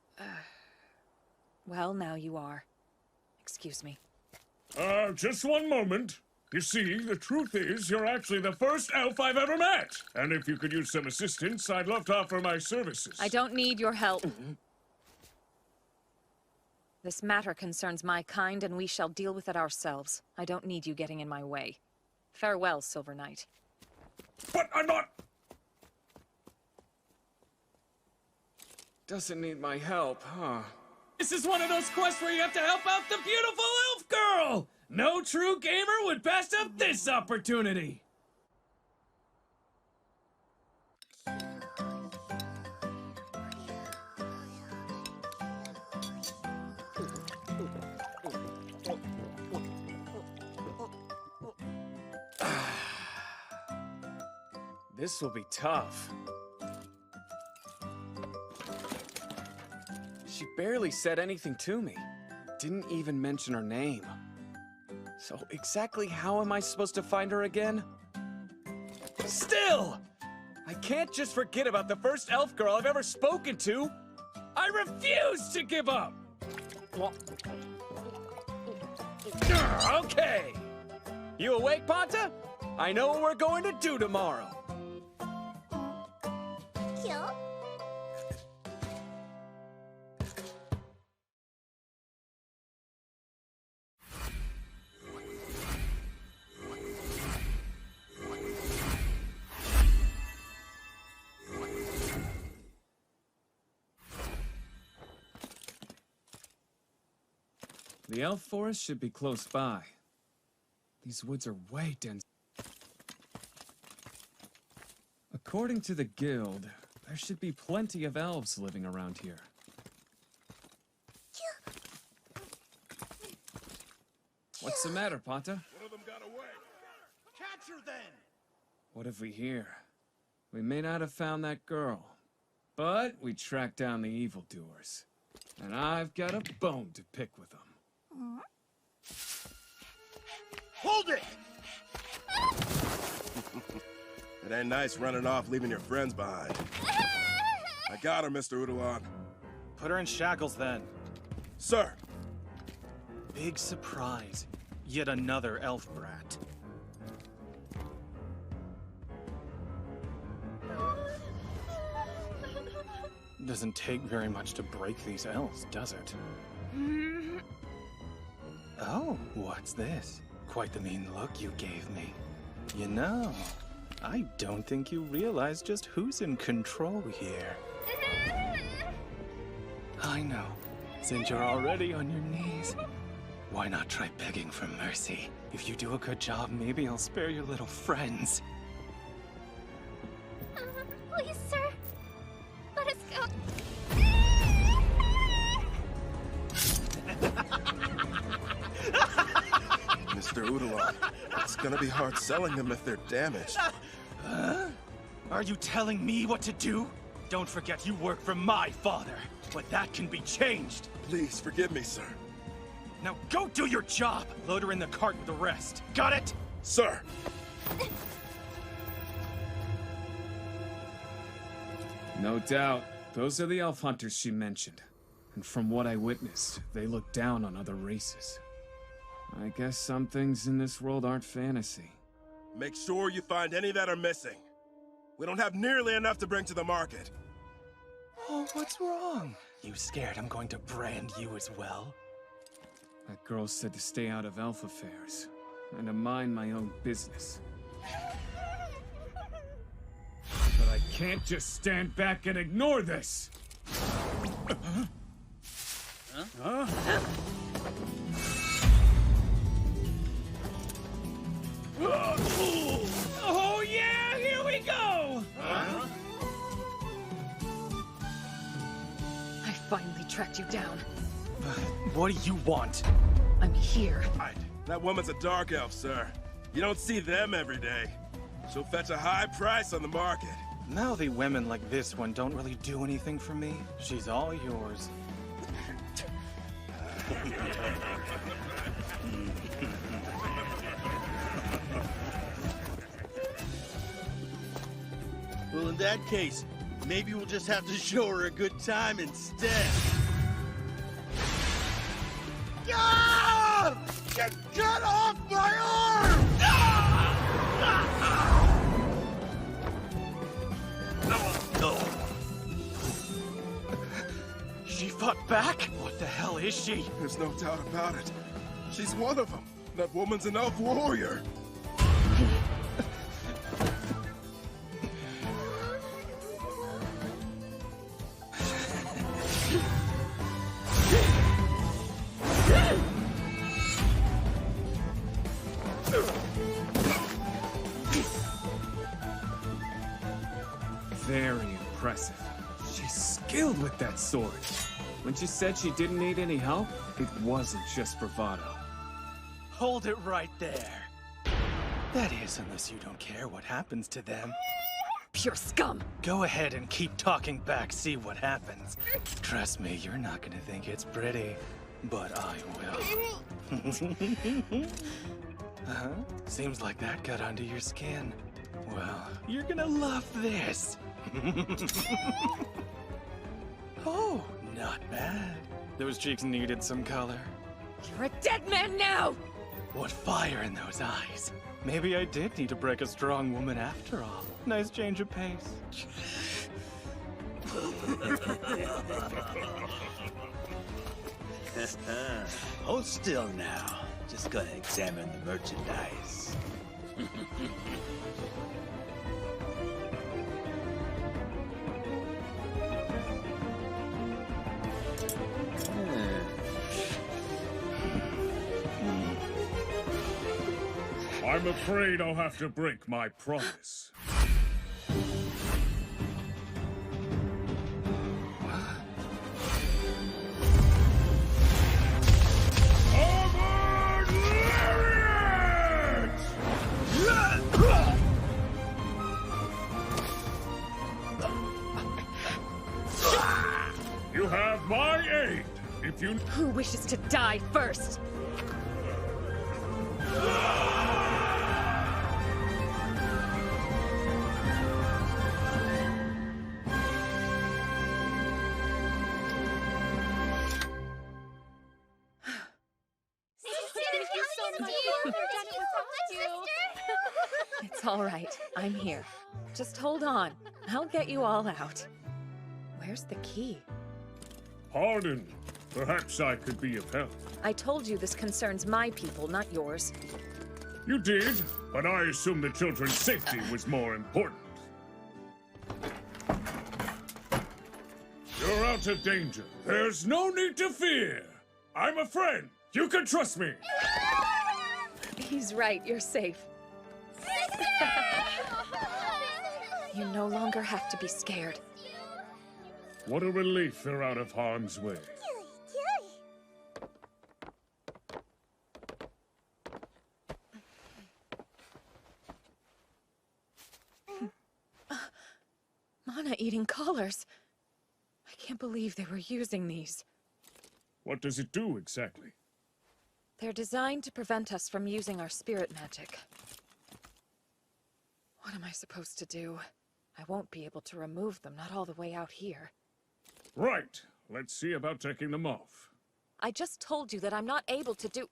Well, now you are. Excuse me. Just one moment. You see, the truth is, you're actually the first elf I've ever met. And if you could use some assistance, I'd love to offer my services. I don't need your help. This matter concerns my kind, and we shall deal with it ourselves. I don't need you getting in my way. Farewell, Silver Knight. But I'm not... Doesn't need my help, huh? This is one of those quests where you have to help out the beautiful elf girl! No true gamer would pass up this opportunity! This will be tough. She barely said anything to me. Didn't even mention her name. So exactly how am I supposed to find her again? Still! I can't just forget about the first elf girl I've ever spoken to! I refuse to give up! Okay! You awake, Ponta? I know what we're going to do tomorrow. The elf forest should be close by. These woods are way dense. According to the guild, there should be plenty of elves living around here. What's the matter, Ponta? One of them got away. Catch her then! What have we here? We may not have found that girl, but we tracked down the evildoers. And I've got a bone to pick with them. Hold it! It ain't nice running off, leaving your friends behind. I got her, Mr. Udalon. Put her in shackles, then. Sir! Big surprise. Yet another elf brat. Doesn't take very much to break these elves, does it? Oh, what's this? Quite the mean look you gave me. You know, I don't think you realize just who's in control here. I know. Since you're already on your knees, why not try begging for mercy? If you do a good job, maybe I'll spare your little friends. Please, sir. Let us go. Mr. Udalon, it's gonna be hard selling them if they're damaged. Huh? Are you telling me what to do? Don't forget you work for my father, but that can be changed. Please, forgive me, sir. Now go do your job! Load her in the cart with the rest. Got it? Sir! No doubt. Those are the elf hunters she mentioned. And from what I witnessed, they look down on other races. I guess some things in this world aren't fantasy. Make sure you find any that are missing. We don't have nearly enough to bring to the market. Oh, what's wrong? You scared I'm going to brand you as well? That girl said to stay out of elf affairs, and to mind my own business. But I can't just stand back and ignore this! Huh? Oh yeah, here we go! I finally tracked you down. What do you want? I'm here. That woman's a dark elf, sir. You don't see them every day. She'll fetch a high price on the market. Mouthy women like this one don't really do anything for me. She's all yours. Well, in that case, maybe we'll just have to show her a good time instead. Ah! Get off my arm! She fought back? What the hell is she? There's no doubt about it. She's one of them. That woman's an elf warrior. Very impressive. She's skilled with that sword. When she said she didn't need any help, it wasn't just bravado. Hold it right there. That is, unless you don't care what happens to them. Pure scum! Go ahead and keep talking back, see what happens. Trust me, you're not gonna think it's pretty, but I will. Huh? Seems like that got under your skin. Well, you're gonna love this. Oh, not bad. Those cheeks needed some color. You're a dead man now! What fire in those eyes. Maybe I did need to break a strong woman after all. Nice change of pace. Hold still now. Just gonna examine the merchandise. I'm afraid I'll have to break my promise. You have my aid. If you... Who wishes to die first? Thank you so much. It's all right. I'm here. Just hold on. I'll get you all out. Where's the key? Pardon. Perhaps I could be of help. I told you this concerns my people, not yours. You did, but I assumed the children's safety was more important. You're out of danger. There's no need to fear. I'm a friend. You can trust me. He's right. You're safe. You no longer have to be scared. What a relief they're out of harm's way. Mana eating collars. I can't believe they were using these. What does it do exactly? They're designed to prevent us from using our spirit magic. What am I supposed to do? I won't be able to remove them, not all the way out here. Right. Let's see about taking them off. I just told you that I'm not able to do...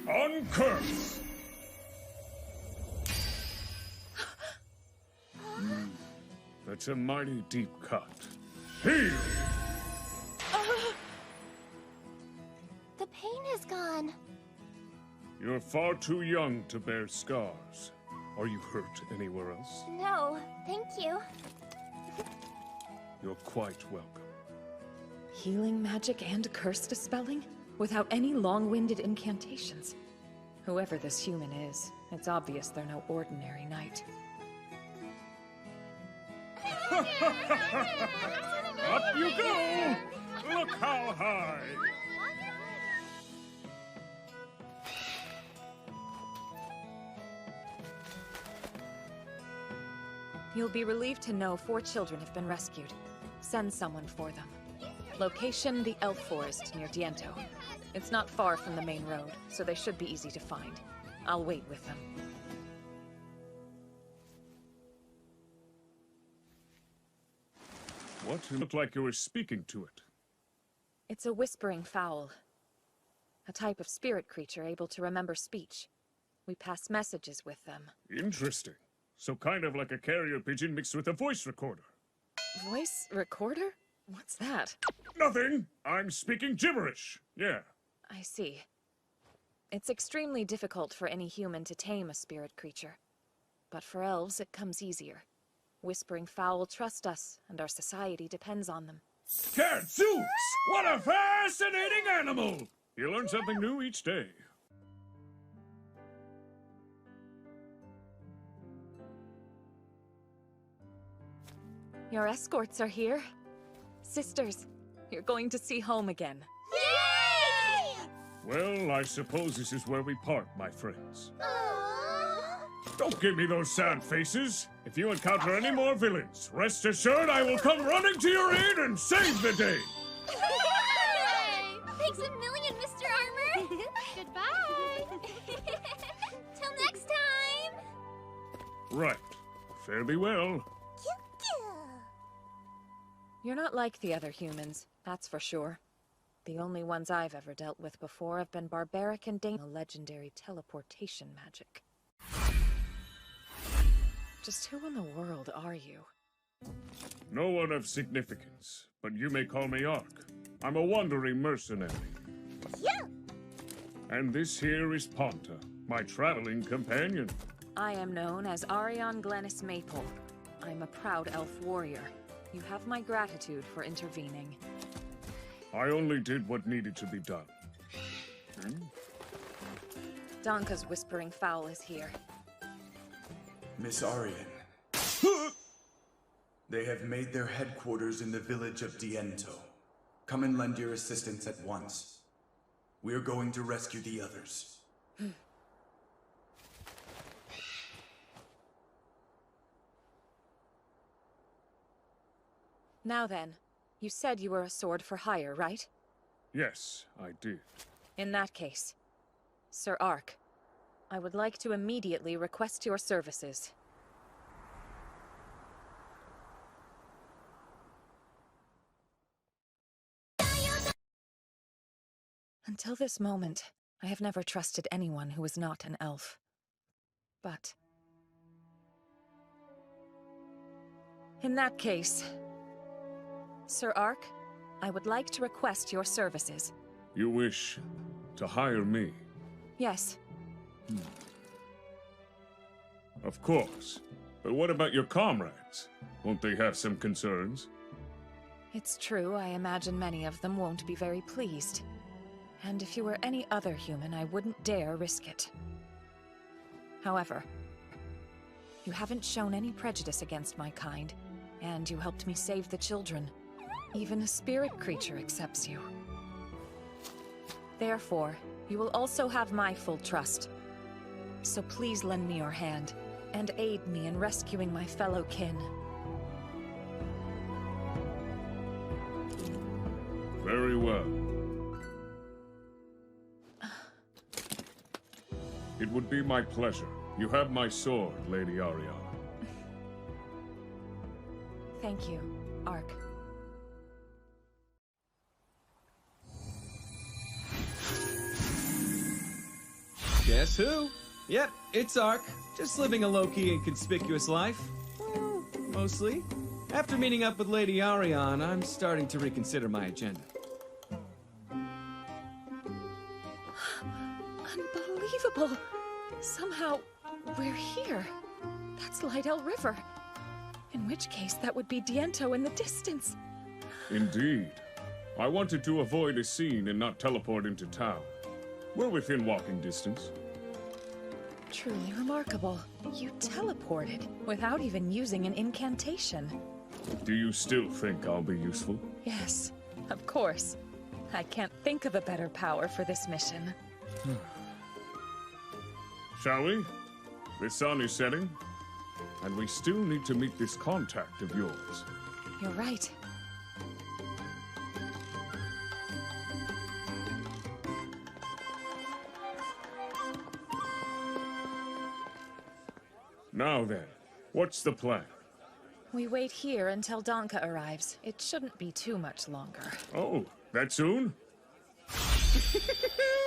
Uncurse! That's a mighty deep cut. Heal! The pain is gone. You're far too young to bear scars. Are you hurt anywhere else? No, thank you. You're quite welcome. Healing magic and curse dispelling? Without any long-winded incantations. Whoever this human is, it's obvious they're no ordinary knight. Up you go! Look how high! You'll be relieved to know 4 children have been rescued. Send someone for them. Location, the Elf Forest near Diento. It's not far from the main road, so they should be easy to find. I'll wait with them. What? It looked like you were speaking to it. It's a whispering fowl. A type of spirit creature able to remember speech. We pass messages with them. Interesting. So kind of like a carrier pigeon mixed with a voice recorder. Voice recorder? What's that? Nothing! I'm speaking gibberish. Yeah. I see. It's extremely difficult for any human to tame a spirit creature. But for elves, it comes easier. Whispering Fowl trust us, and our society depends on them. Gadzooks! What a fascinating animal! You learn something new each day. Your escorts are here. Sisters, you're going to see home again. Yay! Well, I suppose this is where we part, my friends. Don't give me those sad faces. If you encounter any more villains, rest assured I will come running to your aid and save the day. Thanks a million, Mr. Armor. Goodbye. Till next time. Right. Fare thee well. You're not like the other humans, that's for sure. The only ones I've ever dealt with before have been barbaric and dangerous legendary teleportation magic. Just who in the world are you? No one of significance, but you may call me Ark. I'm a wandering mercenary. Yeah. And this here is Ponta, my traveling companion. I am known as Arion Glennis Maple. I'm a proud elf warrior. You have my gratitude for intervening. I only did what needed to be done. Donka's Whispering Fowl is here. Miss Arian. They have made their headquarters in the village of Diento. Come and lend your assistance at once. We're going to rescue the others. Now then, you said you were a sword for hire, right? Yes, I did. In that case, Sir Ark, I would like to immediately request your services. Until this moment, I have never trusted anyone who is not an elf. But in that case, Sir Ark, I would like to request your services. You wish to hire me? Yes. Of course. But what about your comrades? Won't they have some concerns? It's true, I imagine many of them won't be very pleased. And if you were any other human, I wouldn't dare risk it. However, you haven't shown any prejudice against my kind, and you helped me save the children. Even a spirit creature accepts you. Therefore, you will also have my full trust. So please lend me your hand, and aid me in rescuing my fellow kin. Very well. It would be my pleasure. You have my sword, Lady Ariana. Thank you, Ark. Guess who? Yep, it's Ark. Just living a low-key and conspicuous life. Well, mostly. After meeting up with Lady Ariana, I'm starting to reconsider my agenda. Unbelievable! Somehow, we're here. That's Lydell River. In which case, that would be Diento in the distance. Indeed. I wanted to avoid a scene and not teleport into town. We're within walking distance. Truly remarkable. You teleported without even using an incantation. Do you still think I'll be useful? Yes, of course. I can't think of a better power for this mission. Shall we? The sun is setting, and we still need to meet this contact of yours. You're right. Now then, what's the plan? We wait here until Danka arrives. It shouldn't be too much longer. Oh, that soon?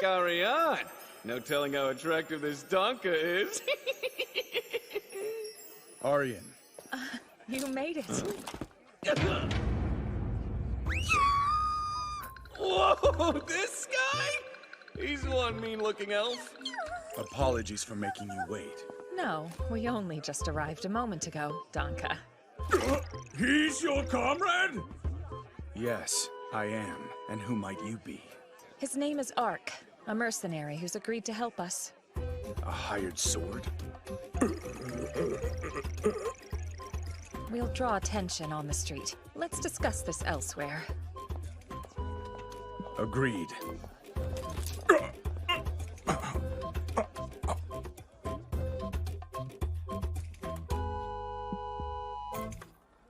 Carry on! No telling how attractive this Danka is. Aryan. You made it. Whoa, this guy? He's one mean-looking elf. Apologies for making you wait. No, we only just arrived a moment ago, Danka. He's your comrade? Yes, I am. And who might you be? His name is Ark, a mercenary who's agreed to help us. A hired sword? We'll draw attention on the street. Let's discuss this elsewhere. Agreed.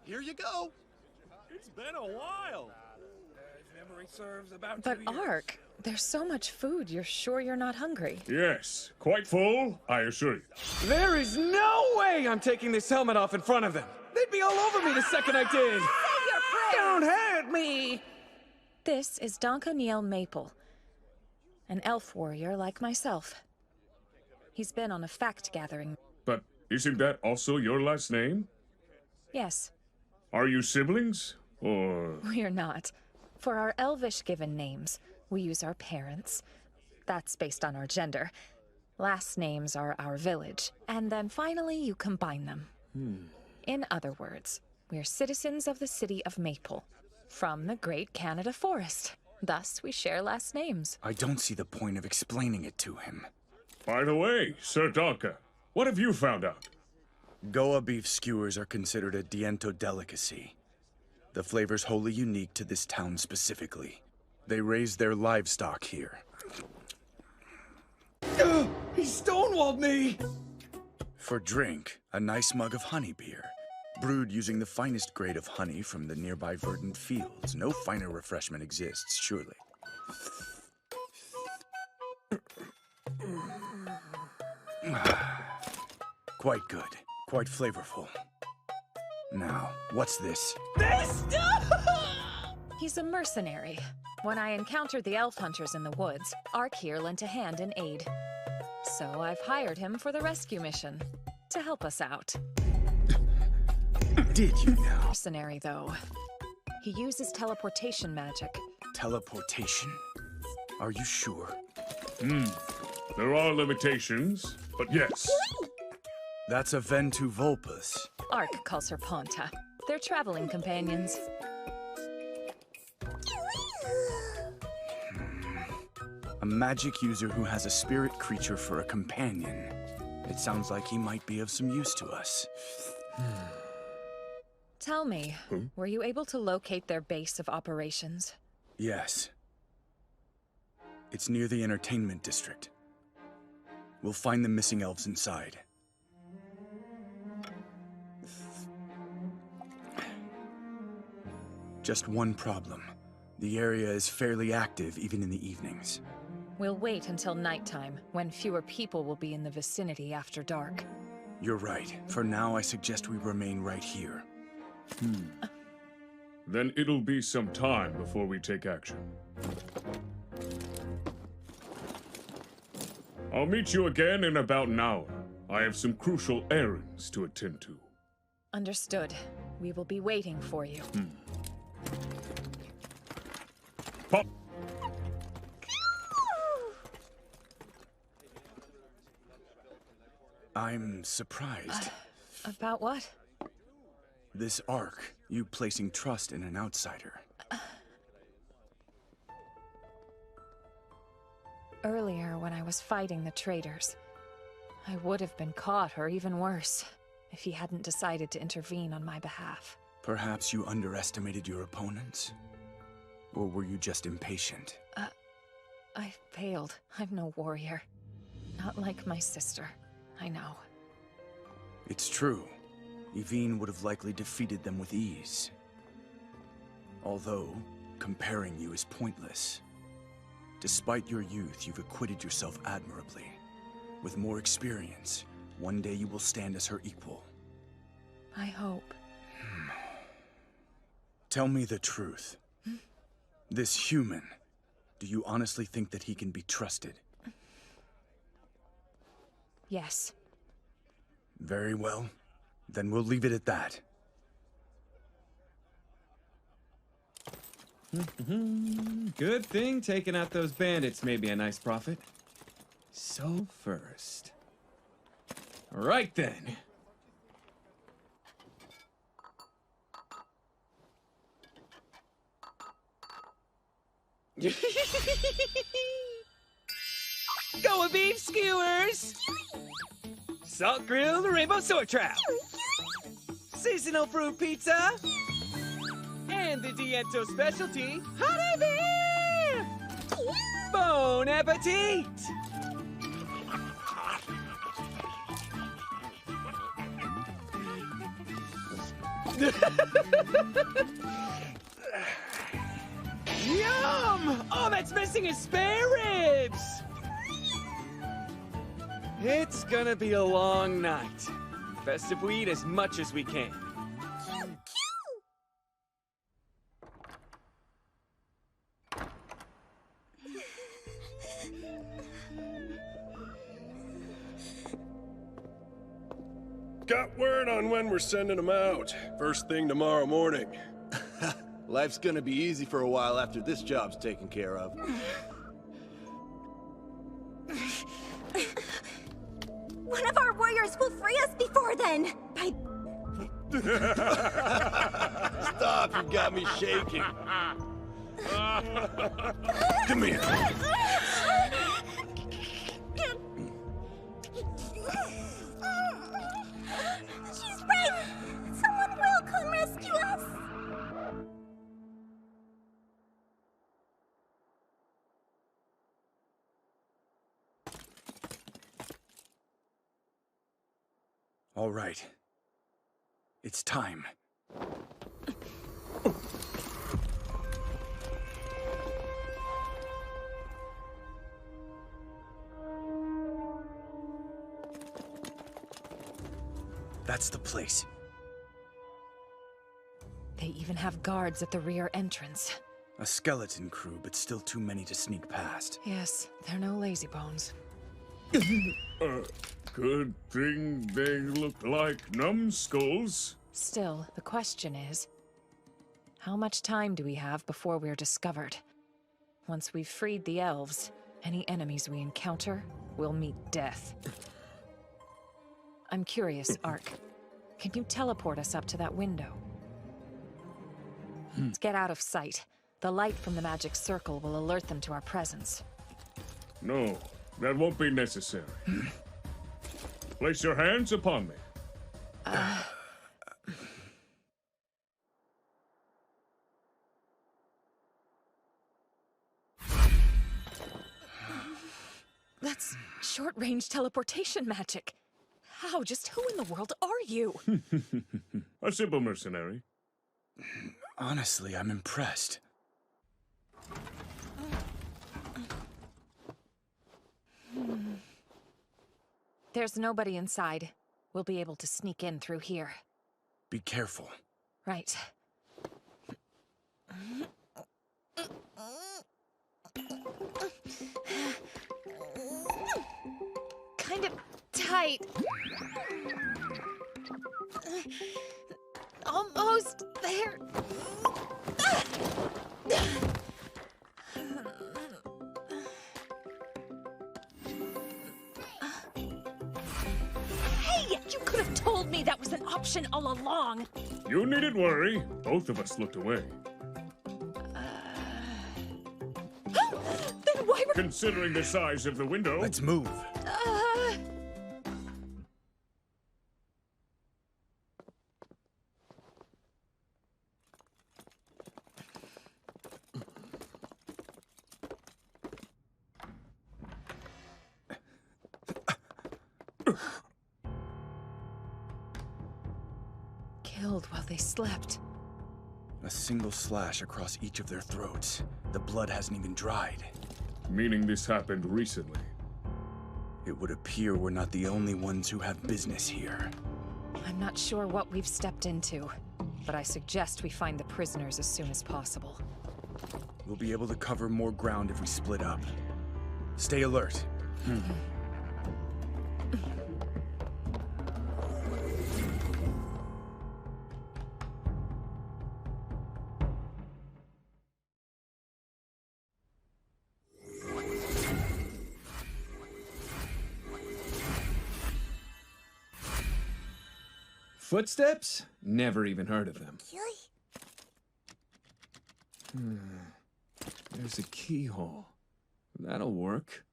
Here you go. It's been a while. If memory serves, about But 2 years. Ark, there's so much food, you're sure you're not hungry? Yes, quite full, I assure you. There is no way I'm taking this helmet off in front of them. They'd be all over me the second I did. Don't hurt me! This is Danka Niel Maple, an elf warrior like myself. He's been on a fact-gathering. But isn't that also your last name? Yes, Are you siblings? Or... we're not. For our elvish given names, we use our parents. That's based on our gender. Last names are our village. And then finally, you combine them. In other words, we're citizens of the city of Maple, from the Great Canada Forest. Thus, we share last names. I don't see the point of explaining it to him. By the way, Sir Danka, what have you found out? Goa beef skewers are considered a Diento delicacy. The flavor's wholly unique to this town specifically. They raise their livestock here. He stonewalled me! For drink, a nice mug of honey beer. Brewed using the finest grade of honey from the nearby verdant fields. No finer refreshment exists, surely. Quite good. Quite flavorful. Now, what's this? He's a mercenary. When I encountered the elf hunters in the woods, Ark here lent a hand in aid. So I've hired him for the rescue mission to help us out. Did you now? Mercenary, though. He uses teleportation magic. Teleportation? Are you sure? There are limitations, but yes. That's a Ventu Vulpus. Ark calls her Ponta. They're traveling companions. A magic user who has a spirit creature for a companion. It sounds like he might be of some use to us. Tell me, were you able to locate their base of operations? Yes. It's near the entertainment district. We'll find the missing elves inside. Just one problem. The area is fairly active even in the evenings. We'll wait until nighttime, when fewer people will be in the vicinity after dark. You're right. For now, I suggest we remain right here. Then it'll be some time before we take action. I'll meet you again in about an hour. I have some crucial errands to attend to. Understood. We will be waiting for you. Pop! I'm surprised. About what? This Ark, you placing trust in an outsider. Earlier, when I was fighting the traitors, I would have been caught, or even worse, if he hadn't decided to intervene on my behalf. Perhaps you underestimated your opponents? Or were you just impatient? I failed. I'm no warrior. Not like my sister. I know. It's true. Yvine would have likely defeated them with ease. Although, comparing you is pointless. Despite your youth, you've acquitted yourself admirably. With more experience, one day you will stand as her equal. I hope. Tell me the truth. This human, do you honestly think that he can be trusted? Yes. Very well. Then we'll leave it at that. Good thing taking out those bandits may be a nice profit. So first. Right then. Go with beef skewers! Salt grilled rainbow soy trout! Seasonal fruit pizza! And the Diento specialty, honey beer! Bon appetit! Yum! All that's missing is spare ribs! It's gonna be a long night. Best if we eat as much as we can. Got word on when we're sending them out. First thing tomorrow morning. Life's gonna be easy for a while after this job's taken care of. One of our warriors will free us before then! Stop, you got me shaking. Come here. She's right! Someone will come rescue us! All right. It's time. That's the place. They even have guards at the rear entrance. A skeleton crew, but still too many to sneak past. Yes, they're no lazy bones. Good thing they look like numbskulls. Still, the question is, how much time do we have before we're discovered? Once we've freed the elves, any enemies we encounter will meet death. I'm curious, Ark. Can you teleport us up to that window? Let's get out of sight. The light from the magic circle will alert them to our presence. No, that won't be necessary. Place your hands upon me. That's short-range teleportation magic. How? Just who in the world are you? A simple mercenary. Honestly, I'm impressed. There's nobody inside. We'll be able to sneak in through here. Be careful. Right. Kind of tight. Almost there. Hey, you could have told me that was an option all along. You needn't worry. Both of us looked away. Then why were... Considering the size of the window... Let's move. Killed while they slept. A single slash across each of their throats. The blood hasn't even dried. Meaning this happened recently. It would appear we're not the only ones who have business here. I'm not sure what we've stepped into, but I suggest we find the prisoners as soon as possible. We'll be able to cover more ground if we split up. Stay alert. Footsteps? Never even heard of them. There's a keyhole. That'll work.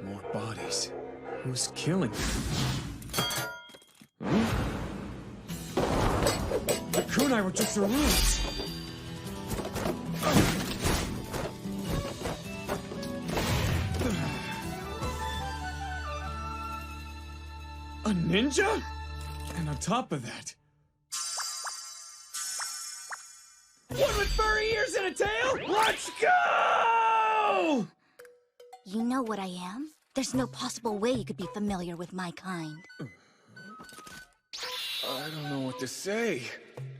More bodies. Who's killing them? Huh? The kunai were just their roots. A ninja? And on top of that... One with furry ears and a tail? Let's go! You know what I am? There's no possible way you could be familiar with my kind. I don't know what to say.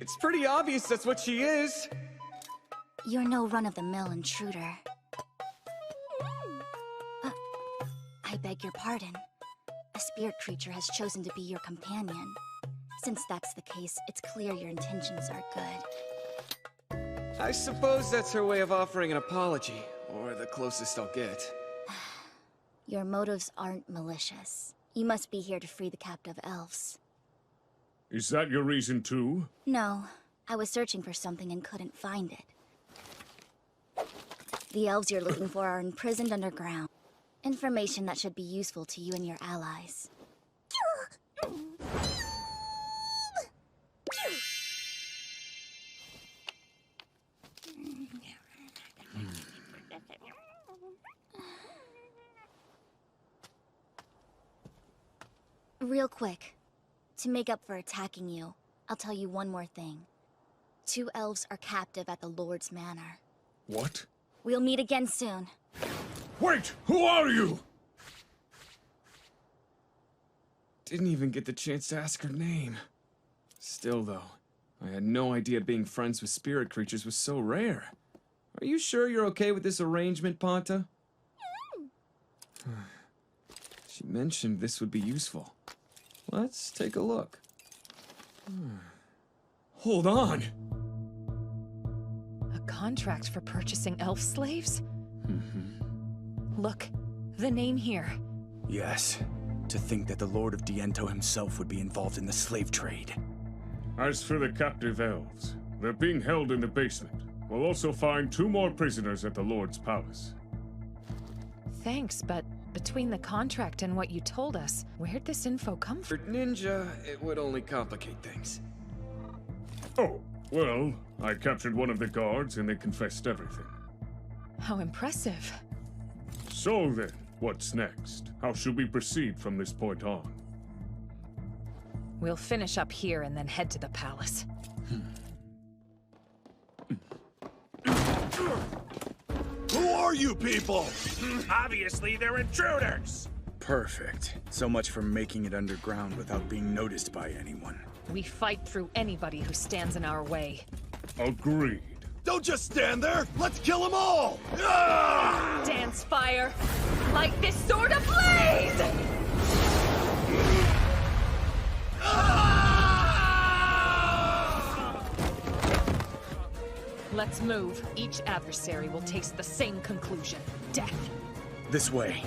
It's pretty obvious that's what she is. You're no run-of-the-mill intruder. I beg your pardon. A spirit creature has chosen to be your companion. Since that's the case, it's clear your intentions are good. I suppose that's her way of offering an apology, or the closest I'll get. Your motives aren't malicious. You must be here to free the captive elves. Is that your reason too? No, I was searching for something and couldn't find it. The elves you're looking for are imprisoned underground. Information that should be useful to you and your allies. Real quick, to make up for attacking you, I'll tell you one more thing. 2 elves are captive at the Lord's Manor. What? We'll meet again soon. Wait! Who are you? Didn't even get the chance to ask her name. Still, though, I had no idea being friends with spirit creatures was so rare. Are you sure you're okay with this arrangement, Ponta? She mentioned this would be useful. Let's take a look. Hold on! A contract for purchasing elf slaves? Look, the name here. Yes. To think that the Lord of Diento himself would be involved in the slave trade. As for the captive elves, they're being held in the basement. We'll also find 2 more prisoners at the Lord's palace. Thanks, but between the contract and what you told us, where'd this info come from? For Ninja, it would only complicate things. Oh, well, I captured one of the guards and they confessed everything. How impressive. So then, what's next? How should we proceed from this point on? We'll finish up here and then head to the palace. Who are you people? Obviously, they're intruders! Perfect. So much for making it underground without being noticed by anyone. We fight through anybody who stands in our way. Agreed. Don't just stand there! Let's kill them all! Dance fire! Light this sword ablaze! Let's move. Each adversary will taste the same conclusion. Death. This way.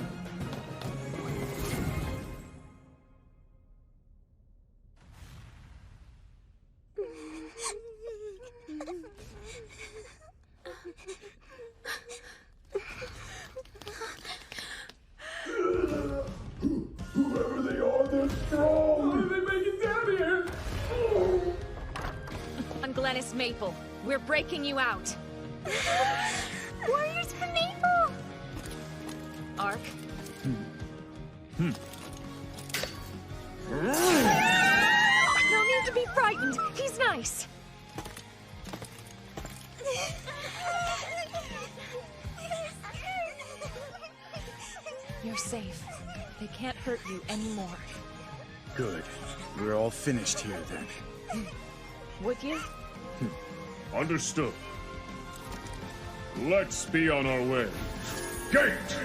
Whoever they are, they're strong! How did they make it down here? On Glennis Maple, we're breaking you out. Warriors for Maple! Ark. No need to be frightened. He's nice. You're safe. They can't hurt you anymore. Good. We're all finished here then. Would you? Understood. Let's be on our way. Gate!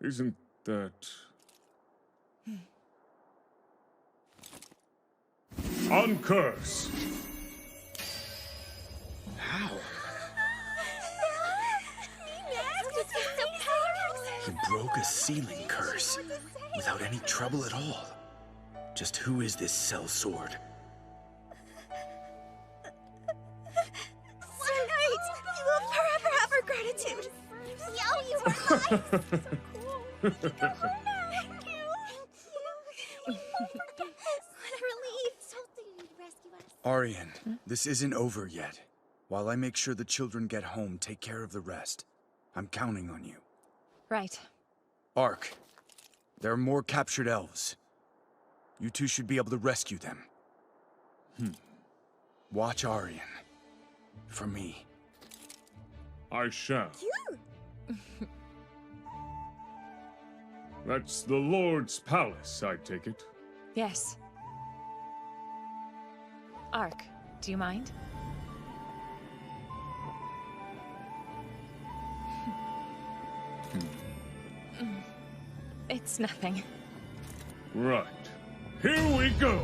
Isn't that... Uncurse! How? He broke a ceiling curse without any trouble at all. Just who is this sellsword? Sir Knight, you will forever have our gratitude. Yo, you were nice. Arian, this isn't over yet. While I make sure the children get home, take care of the rest. I'm counting on you. Right. Ark, there are more captured elves. You two should be able to rescue them. Watch Arian. For me. I shall. That's the Lord's palace, I take it. Yes. Ark, do you mind? It's nothing. Right. Here we go!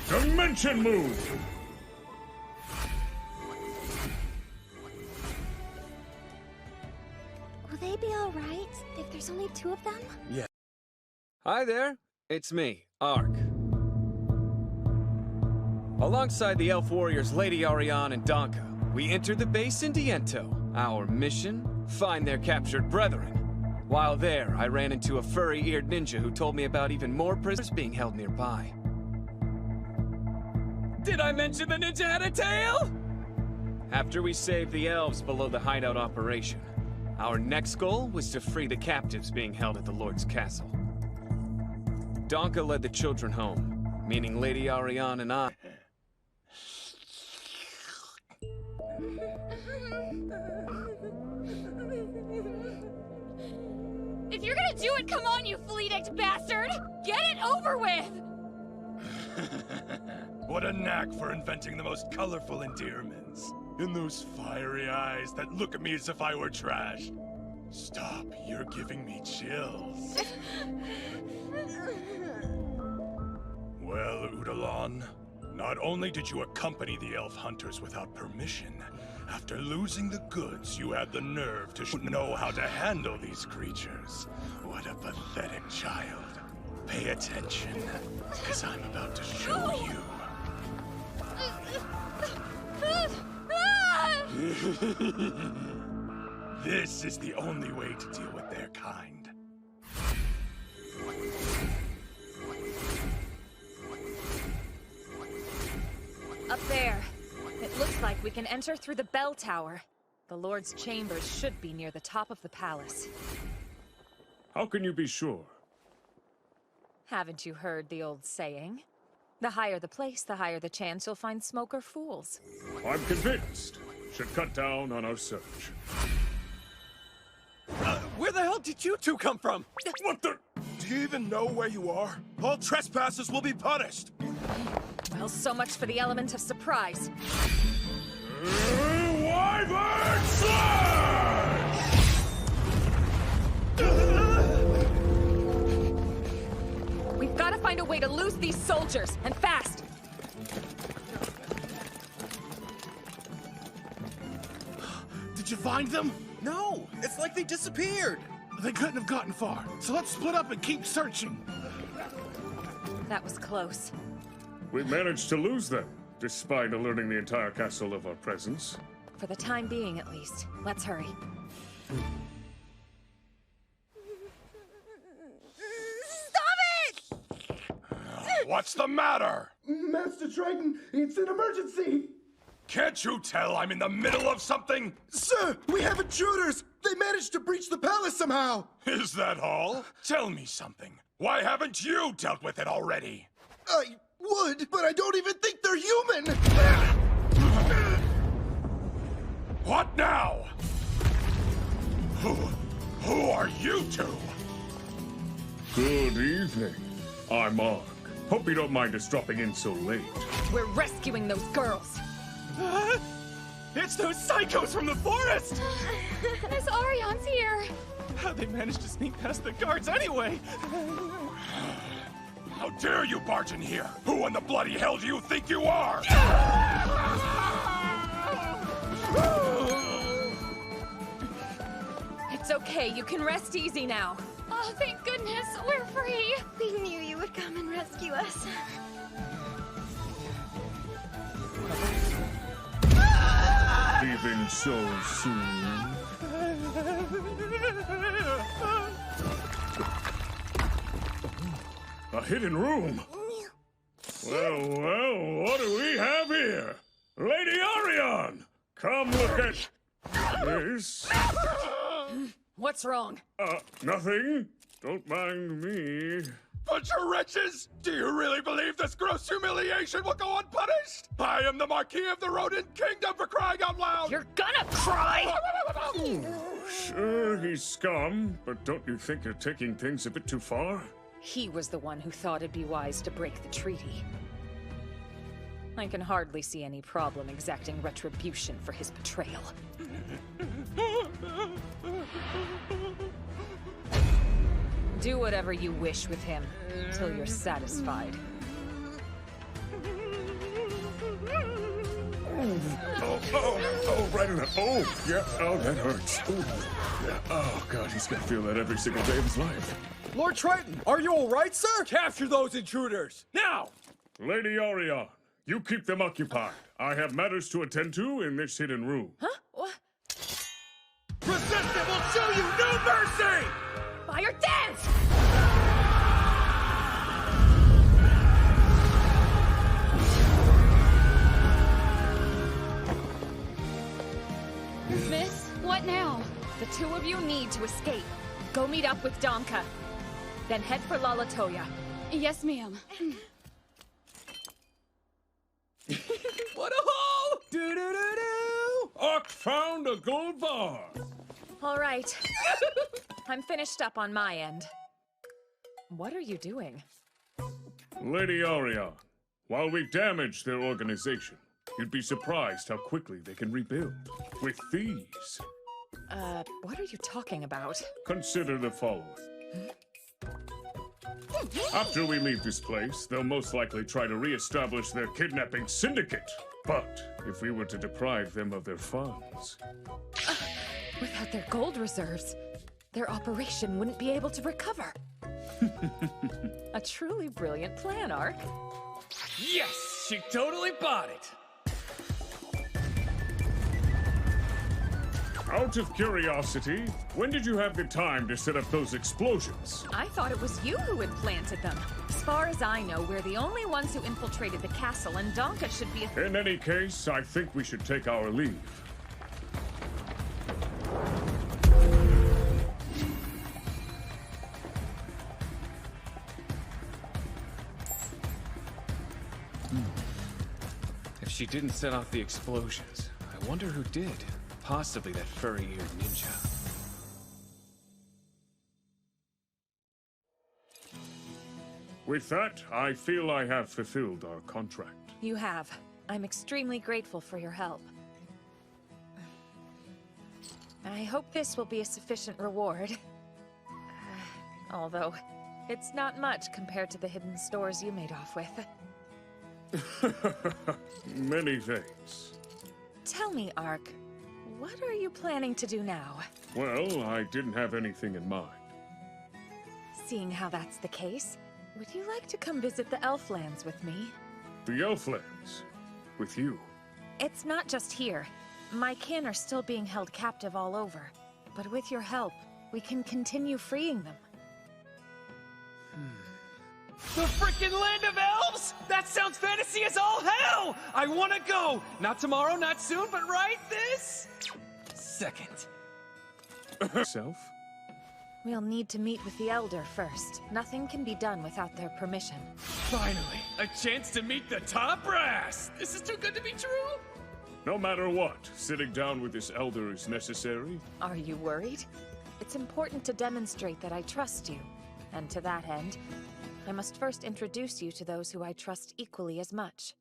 Dimension move! Will they be all right if there's only 2 of them? Yeah. Hi there, it's me, Ark. Alongside the elf warriors Lady Ariane and Donka, we entered the base in Diento. Our mission? Find their captured brethren. While there, I ran into a furry-eared ninja who told me about even more prisoners being held nearby. Did I mention the ninja had a tail? After we saved the elves below the hideout operation, our next goal was to free the captives being held at the Lord's castle. Donka led the children home, meaning Lady Ariane and I. If you're gonna do it, come on, you flea-dicked bastard! Get it over with! What a knack for inventing the most colorful endearments. And those fiery eyes that look at me as if I were trash. Stop, you're giving me chills. Well, Udalon, not only did you accompany the elf hunters without permission, after losing the goods, you had the nerve to know how to handle these creatures. What a pathetic child. Pay attention, because I'm about to show you. This is the only way to deal with their kind. Up there. It looks like we can enter through the bell tower. The Lord's chambers should be near the top of the palace. How can you be sure? Haven't you heard the old saying? The higher the place, the higher the chance you'll find smoke or fools. I'm convinced. Should cut down on our search. Where the hell did you two come from? What the? Do you even know where you are? All trespassers will be punished. Well, so much for the element of surprise. Wyvern Slash! We've got to find a way to lose these soldiers, and fast! Did you find them? No, it's like they disappeared. They couldn't have gotten far, so let's split up and keep searching. That was close. We managed to lose them, despite alerting the entire castle of our presence. For the time being, at least. Let's hurry. What's the matter? Master Triton, it's an emergency! Can't you tell I'm in the middle of something? Sir, we have intruders! They managed to breach the palace somehow! Is that all? Tell me something. Why haven't you dealt with it already? I would, but I don't even think they're human! What now? Who are you two? Good evening. I'm Ark. Hope you don't mind us dropping in so late. We're rescuing those girls! It's those psychos from the forest! Miss Ariane's here! How'd they manage to sneak past the guards anyway? How dare you barge in here? Who in the bloody hell do you think you are? It's okay, you can rest easy now. Oh, thank goodness, we're free! We knew you would come and rescue us. Leaving so soon. A hidden room. Well, what do we have here? Lady Ariane! Come look at this. What's wrong? Nothing. Don't mind me. Bunch of wretches! Do you really believe this gross humiliation will go unpunished? I am the Marquis of the Rodent Kingdom, for crying out loud! You're gonna cry! Sure, he's scum, but don't you think you're taking things a bit too far? He was the one who thought it'd be wise to break the treaty. I can hardly see any problem exacting retribution for his betrayal. Do whatever you wish with him, till you're satisfied. Oh, right in the... Oh, yeah, oh, that hurts. Ooh. Yeah. Oh, God, he's gonna feel that every single day of his life. Lord Triton, are you all right, sir? Capture those intruders, now! Lady Ariane, you keep them occupied. I have matters to attend to in this hidden room. Huh? What? Resist it, we'll show you no mercy! Fire dance! Miss, what now? The two of you need to escape. Go meet up with Donka. Then head for Lalatoya. Yes, ma'am. What a haul! Do-do-do-do! Ark found a gold bar! All right. I'm finished up on my end. What are you doing? Lady Ariane, while we damage their organization, you'd be surprised how quickly they can rebuild. With these. What are you talking about? Consider the following. After we leave this place, they'll most likely try to re-establish their kidnapping syndicate. But if we were to deprive them of their funds... Without their gold reserves, their operation wouldn't be able to recover. A truly brilliant plan, Ark. Yes! She totally bought it! Out of curiosity, when did you have the time to set up those explosions? I thought it was you who had planted them. As far as I know, we're the only ones who infiltrated the castle, and Donka should be a— In any case, I think we should take our leave. If she didn't set off the explosions, I wonder who did. Possibly that furry-eared ninja. With that, I feel I have fulfilled our contract. You have. I'm extremely grateful for your help. I hope this will be a sufficient reward. Although, it's not much compared to the hidden stores you made off with. Many thanks. Tell me, Ark, what are you planning to do now? Well, I didn't have anything in mind. Seeing how that's the case, would you like to come visit the Elflands with me? The Elflands? With you? It's not just here. My kin are still being held captive all over. But with your help, we can continue freeing them. The frickin' land of elves? That sounds fantasy as all hell! I wanna go! Not tomorrow, not soon, but right this second. Self? We'll need to meet with the Elder first. Nothing can be done without their permission. Finally, a chance to meet the top brass! This is too good to be true! No matter what, sitting down with this elder is necessary. Are you worried? It's important to demonstrate that I trust you. And to that end, I must first introduce you to those who I trust equally as much.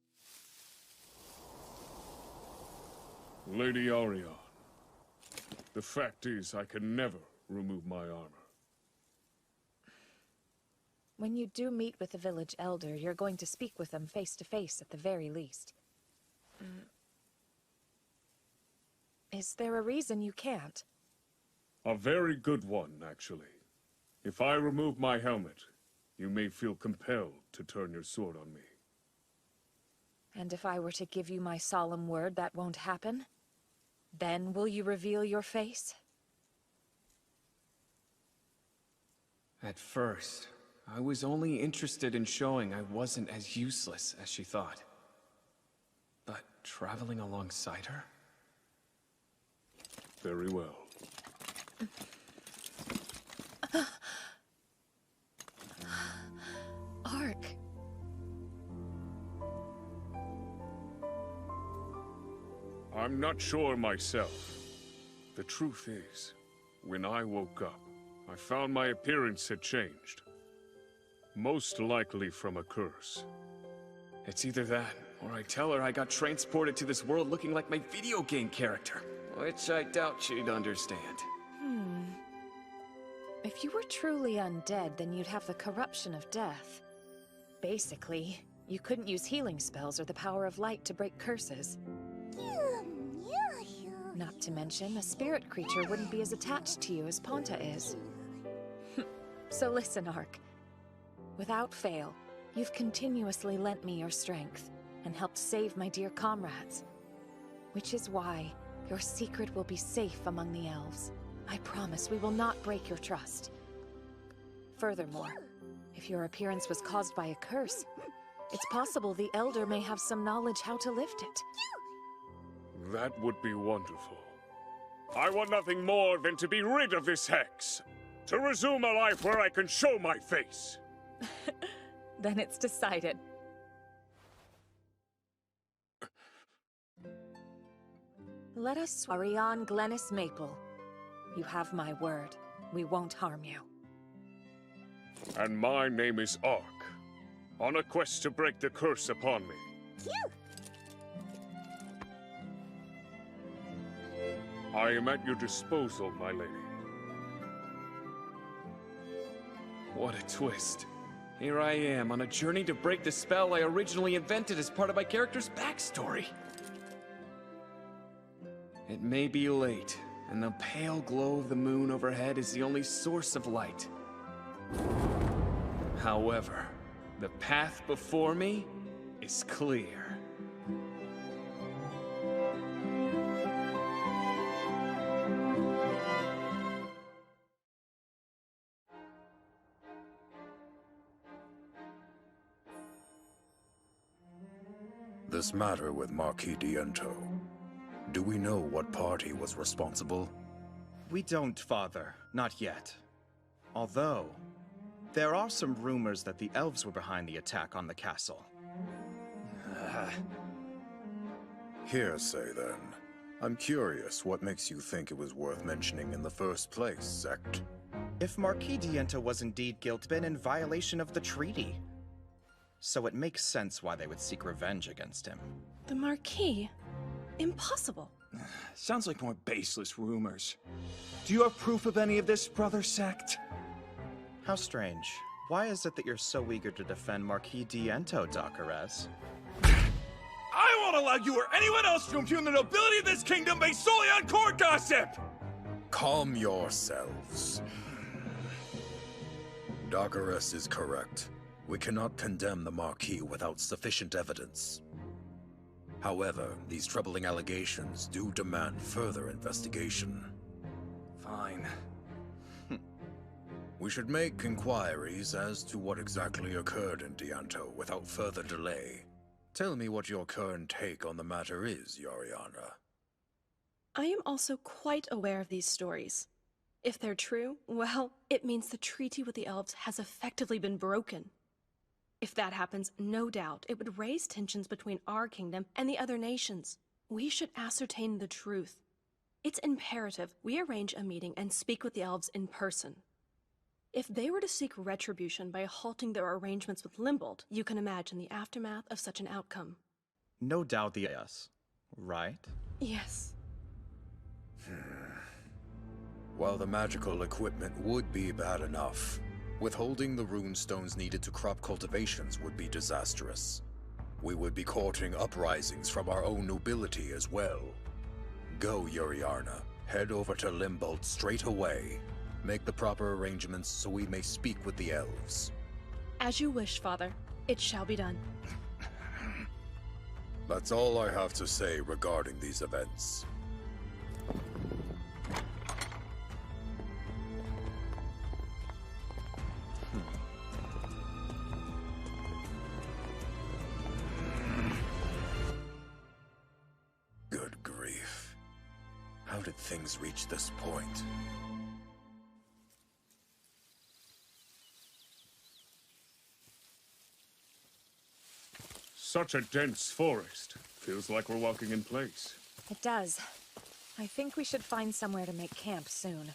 Lady Ariane, the fact is I can never remove my armor. When you do meet with the village elder, you're going to speak with them face to face at the very least. Is there a reason you can't? A very good one, actually. If I remove my helmet, you may feel compelled to turn your sword on me. And if I were to give you my solemn word that won't happen, then will you reveal your face? At first, I was only interested in showing I wasn't as useless as she thought. But traveling alongside her? Very well. Ark. I'm not sure myself. The truth is, when I woke up, I found my appearance had changed. Most likely from a curse. It's either that, or I tell her I got transported to this world looking like my video game character. Which I doubt she'd understand. If you were truly undead, then you'd have the corruption of death. Basically, you couldn't use healing spells or the power of light to break curses. Not to mention, a spirit creature wouldn't be as attached to you as Ponta is. So listen, Ark. Without fail, you've continuously lent me your strength and helped save my dear comrades. Which is why your secret will be safe among the elves. I promise we will not break your trust. Furthermore, if your appearance was caused by a curse, it's possible the Elder may have some knowledge how to lift it. That would be wonderful. I want nothing more than to be rid of this hex. To resume a life where I can show my face. Then it's decided. Let us... Ariane Glennis Maple. You have my word. We won't harm you. And my name is Ark, on a quest to break the curse upon me. I am at your disposal, my lady. What a twist. Here I am, on a journey to break the spell I originally invented as part of my character's backstory. It may be late, and the pale glow of the moon overhead is the only source of light. However, the path before me is clear. This matter with Marquis Diento. Do we know what party was responsible? We don't, Father. Not yet. Although, there are some rumors that the elves were behind the attack on the castle. Hearsay, then. I'm curious, what makes you think it was worth mentioning in the first place, Sect? If Marquis Diento was indeed guilt, been in violation of the treaty. So it makes sense why they would seek revenge against him. The Marquis? Impossible. Sounds like more baseless rumors. Do you have proof of any of this, Brother Sect? How strange. Why is it that you're so eager to defend Marquis Diento, Dockeres? I won't allow you or anyone else to impugn the nobility of this kingdom based solely on court gossip! Calm yourselves. Dockeres is correct. We cannot condemn the Marquis without sufficient evidence. However, these troubling allegations do demand further investigation. Fine. We should make inquiries as to what exactly occurred in Diento without further delay. Tell me what your current take on the matter is, Yoriana. I am also quite aware of these stories. If they're true, well, it means the treaty with the elves has effectively been broken. If that happens, no doubt, it would raise tensions between our kingdom and the other nations. We should ascertain the truth. It's imperative we arrange a meeting and speak with the elves in person. If they were to seek retribution by halting their arrangements with Limbold, you can imagine the aftermath of such an outcome. No doubt the yes, right? Yes. While the magical equipment would be bad enough, withholding the rune stones needed to crop cultivations would be disastrous. We would be courting uprisings from our own nobility as well. Go, Yuriarna. Head over to Limbold straight away. Make the proper arrangements so we may speak with the elves. As you wish, Father. It shall be done. That's all I have to say regarding these events. Good grief. How did things reach this point? Such a dense forest. Feels like we're walking in place. It does. I think we should find somewhere to make camp soon.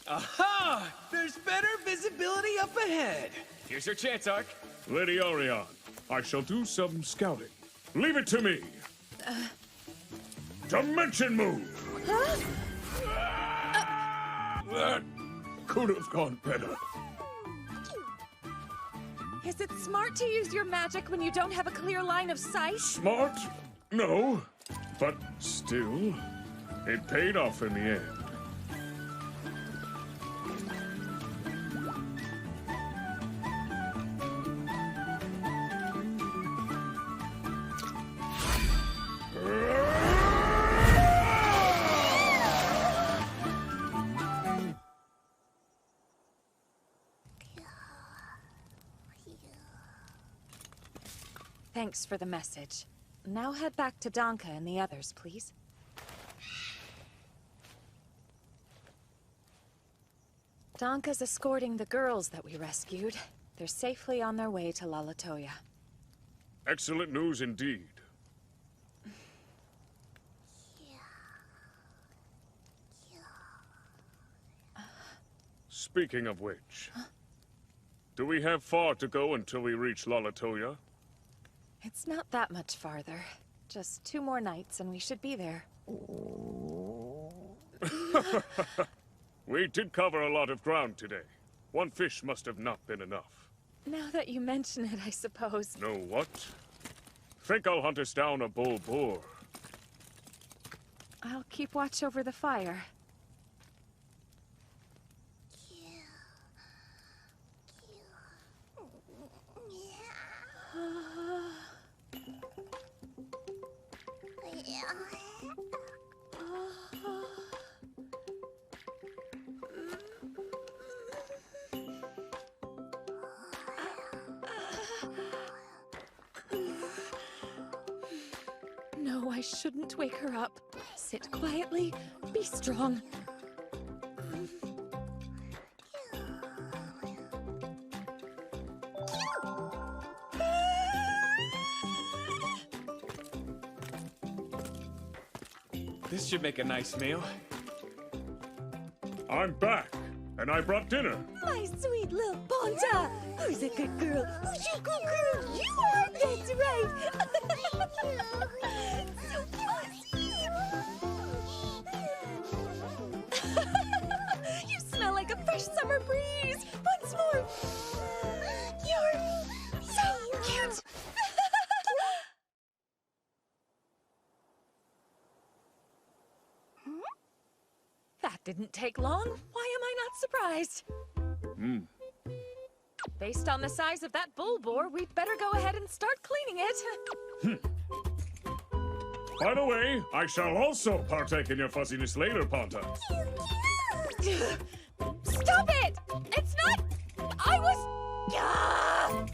Aha! There's better visibility up ahead! Here's your chance, Ark. Lady Orion, I shall do some scouting. Leave it to me! Dimension move! That could have gone better. Is it smart to use your magic when you don't have a clear line of sight? Smart? No. But still, it paid off in the end. Thanks for the message. Now head back to Danka and the others, please. Danka's escorting the girls that we rescued. They're safely on their way to Lalatoya. Excellent news indeed. Speaking of which, do we have far to go until we reach Lalatoya? It's not that much farther. Just 2 more nights and we should be there. We did cover a lot of ground today. 1 fish must have not been enough. Now that you mention it, I suppose. Know what? Think I'll hunt us down a bull boar. I'll keep watch over the fire. No, I shouldn't wake her up. Sit quietly, be strong. This should make a nice meal. I'm back, and I brought dinner. My sweet little Ponta! Who's a good girl? Who's your good girl? You are! That's right! So cute! You smell like a fresh summer breeze! Once more! You're so cute! That didn't take long. Why am I not surprised? Based on the size of that bull boar, we'd better go ahead and start cleaning it. By the way, I shall also partake in your fuzziness later, Ponta. Stop it! It's not... I was... Ah!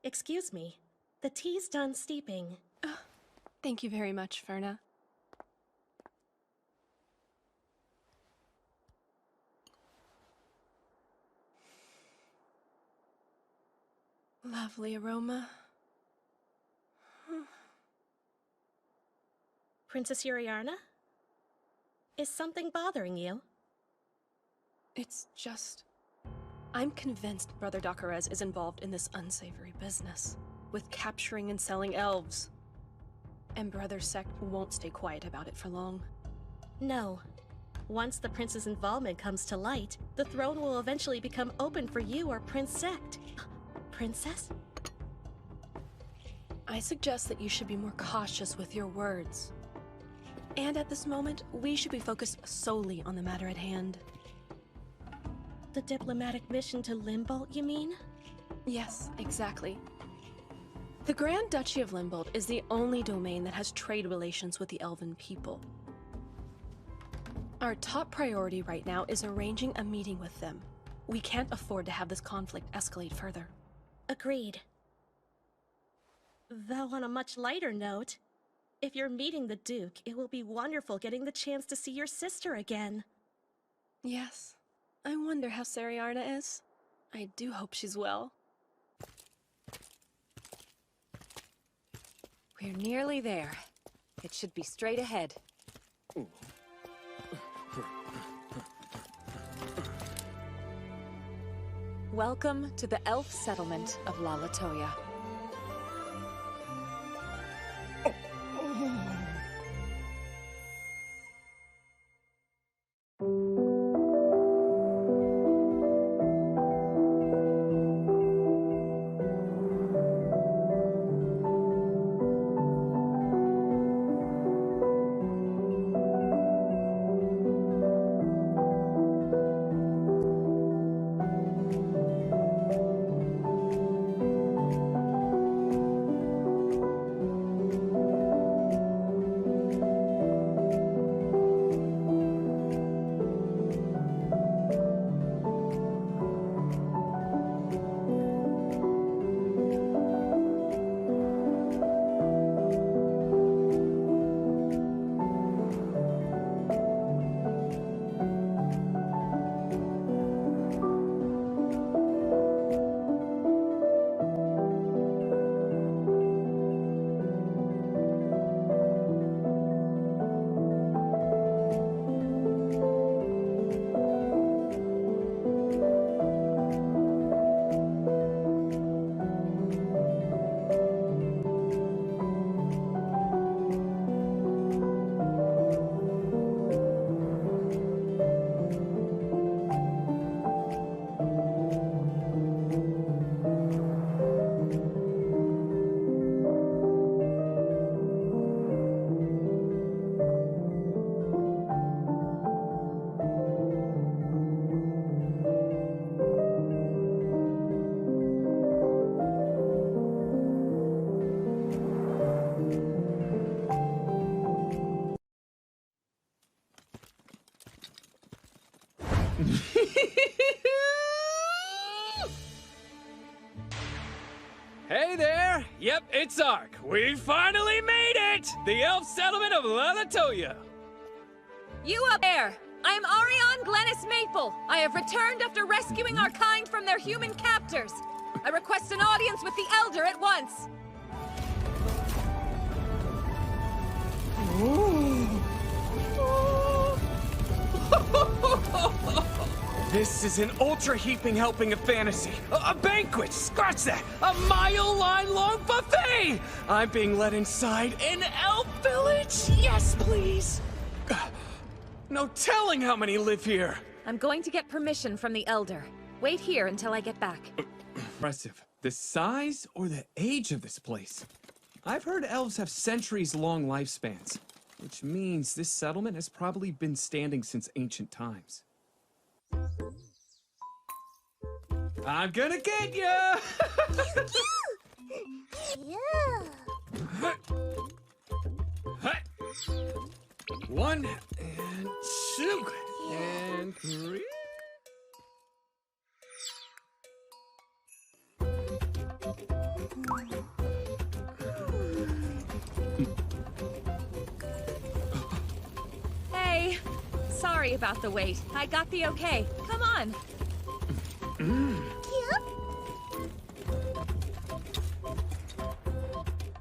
Excuse me. The tea's done steeping. Oh, thank you very much, Ferna. Lovely aroma. Princess Yuriarna? Is something bothering you? It's just... I'm convinced Brother Dakarez is involved in this unsavory business, with capturing and selling elves. And Brother Sect won't stay quiet about it for long. No. Once the prince's involvement comes to light, the throne will eventually become open for you or Prince Sect. Princess? I suggest that you should be more cautious with your words. And at this moment, we should be focused solely on the matter at hand. The diplomatic mission to Limbold, you mean? Yes, exactly. The Grand Duchy of Limbold is the only domain that has trade relations with the Elven people. Our top priority right now is arranging a meeting with them. We can't afford to have this conflict escalate further. Agreed. Though on a much lighter note, if you're meeting the Duke, it will be wonderful getting the chance to see your sister again. Yes. I wonder how Sariarna is. I do hope she's well. We're nearly there. It should be straight ahead. Welcome to the elf settlement of Lalatoya. Hey there! Yep, it's Ark. We finally made it! The elf settlement of Lalatoya. You up there! I am Ariane Glennis Maple. I have returned after rescuing our kind from their human captors. I request an audience with the Elder at once. This is an ultra-heaping helping of fantasy. A banquet! Scratch that! A mile-line-long buffet! I'm being led inside an elf village! Yes, please! No telling how many live here! I'm going to get permission from the Elder. Wait here until I get back. Impressive. The size or the age of this place? I've heard elves have centuries-long lifespans, which means this settlement has probably been standing since ancient times. I'm gonna get ya! One, and two, and three. Hey, sorry about the wait. I got the okay. Come on.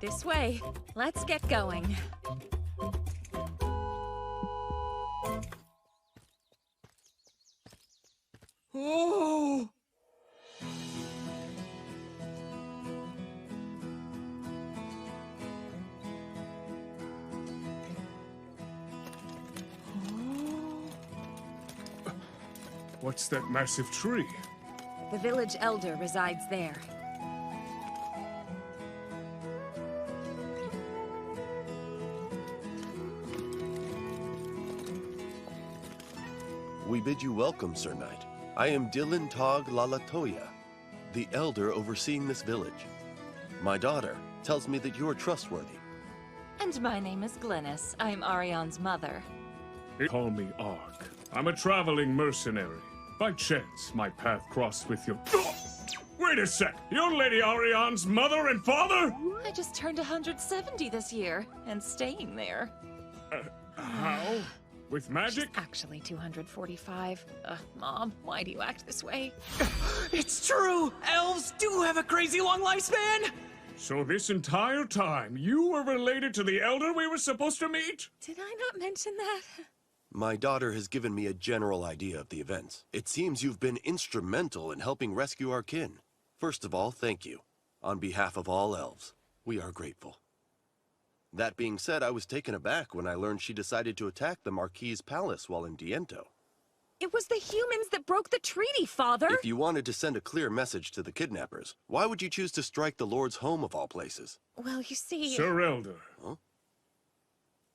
This way. Let's get going. Oh! What's that massive tree? The village elder resides there. We bid you welcome, Sir Knight. I am Dylan Tog Lalatoya, the elder overseeing this village. My daughter tells me that you are trustworthy. And my name is Glennis. I'm Ariane's mother. Call me Ark. I'm a traveling mercenary. By chance, my path crossed with your... Wait a sec! You're Lady Ariane's mother and father? I just turned 170 this year, and staying there. How? With magic? She's actually 245. Mom, why do you act this way? It's true! Elves do have a crazy long lifespan! So this entire time, you were related to the elder we were supposed to meet? Did I not mention that? My daughter has given me a general idea of the events. It seems you've been instrumental in helping rescue our kin. First of all, thank you. On behalf of all elves, we are grateful. That being said, I was taken aback when I learned she decided to attack the Marquis's palace while in Diento. It was the humans that broke the treaty, Father! If you wanted to send a clear message to the kidnappers, why would you choose to strike the Lord's home of all places? Well, you see... Sir Elder. Huh?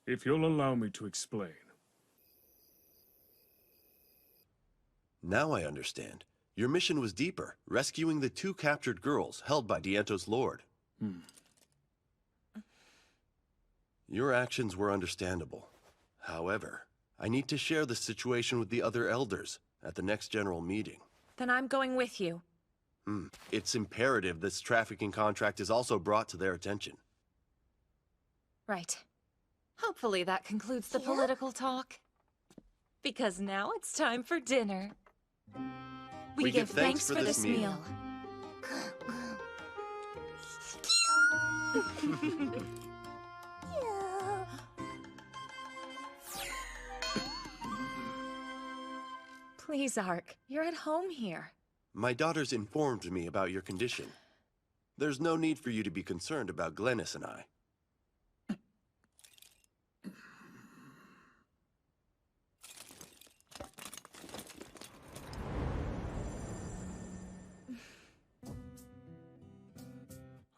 If you'll allow me to explain. Now I understand. Your mission was deeper, rescuing the 2 captured girls held by Diento's lord. Your actions were understandable. However, I need to share the situation with the other elders at the next general meeting. Then I'm going with you. It's imperative this trafficking contract is also brought to their attention. Right. Hopefully that concludes the political talk. Because now it's time for dinner. We give thanks for this meal. Please, Ark. You're at home here. My daughter's informed me about your condition. There's no need for you to be concerned about Glennis and I.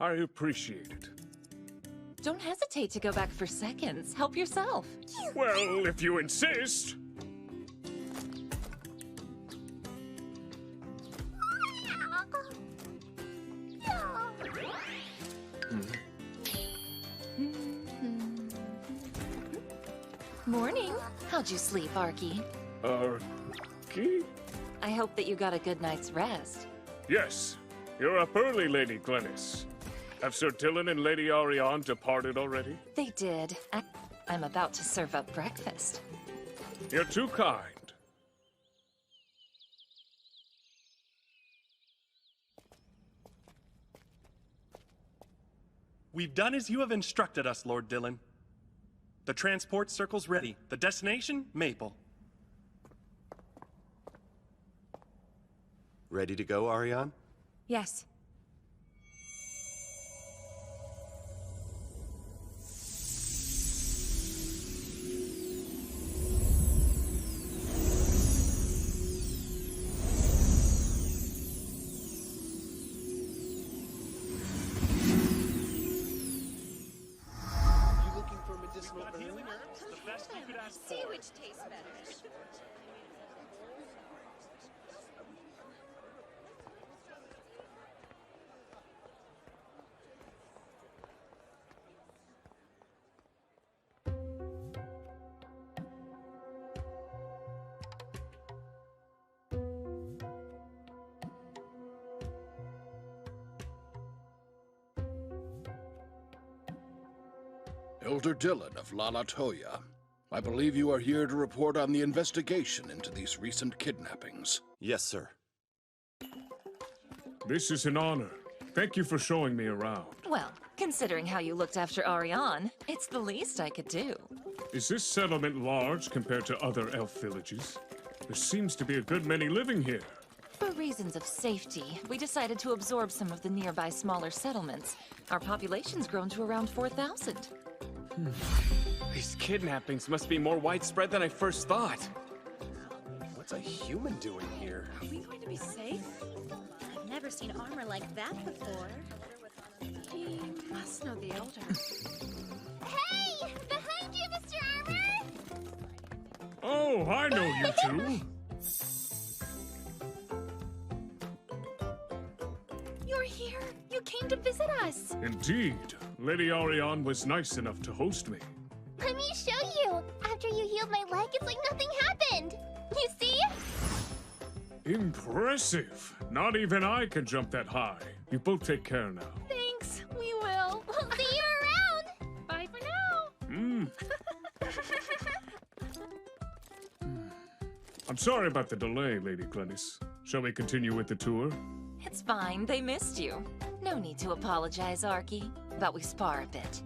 I appreciate it. Don't hesitate to go back for seconds. Help yourself. Well, if you insist. Morning. How'd you sleep, Arky? Arky? I hope that you got a good night's rest. Yes. You're up early, Lady Glennis. Have Sir Dylan and Lady Ariane departed already? They did. I'm about to serve up breakfast. You're too kind. We've done as you have instructed us, Lord Dylan. The transport circle's ready. The destination, Maple. Ready to go, Ariane? Yes. See which tastes better. Elder Dylan of Lalatoya. I believe you are here to report on the investigation into these recent kidnappings. Yes, sir. This is an honor. Thank you for showing me around. Well, considering how you looked after Ariane, it's the least I could do. Is this settlement large compared to other elf villages? There seems to be a good many living here. For reasons of safety, we decided to absorb some of the nearby smaller settlements. Our population's grown to around 4,000. These kidnappings must be more widespread than I first thought. What's a human doing here? Are we going to be safe? I've never seen armor like that before. He must know the Elder. Hey! Behind you, Mr. Armor! Oh, I know you two. You're here! You came to visit us! Indeed. Lady Ariane was nice enough to host me. Let me show you! After you healed my leg, it's like nothing happened! You see? Impressive. Not even I can jump that high. You both take care now. Thanks, we will. We'll see you around! Bye for now! I'm sorry about the delay, Lady Glennis. Shall we continue with the tour? It's fine, they missed you. No need to apologize, Arky. But we spar a bit.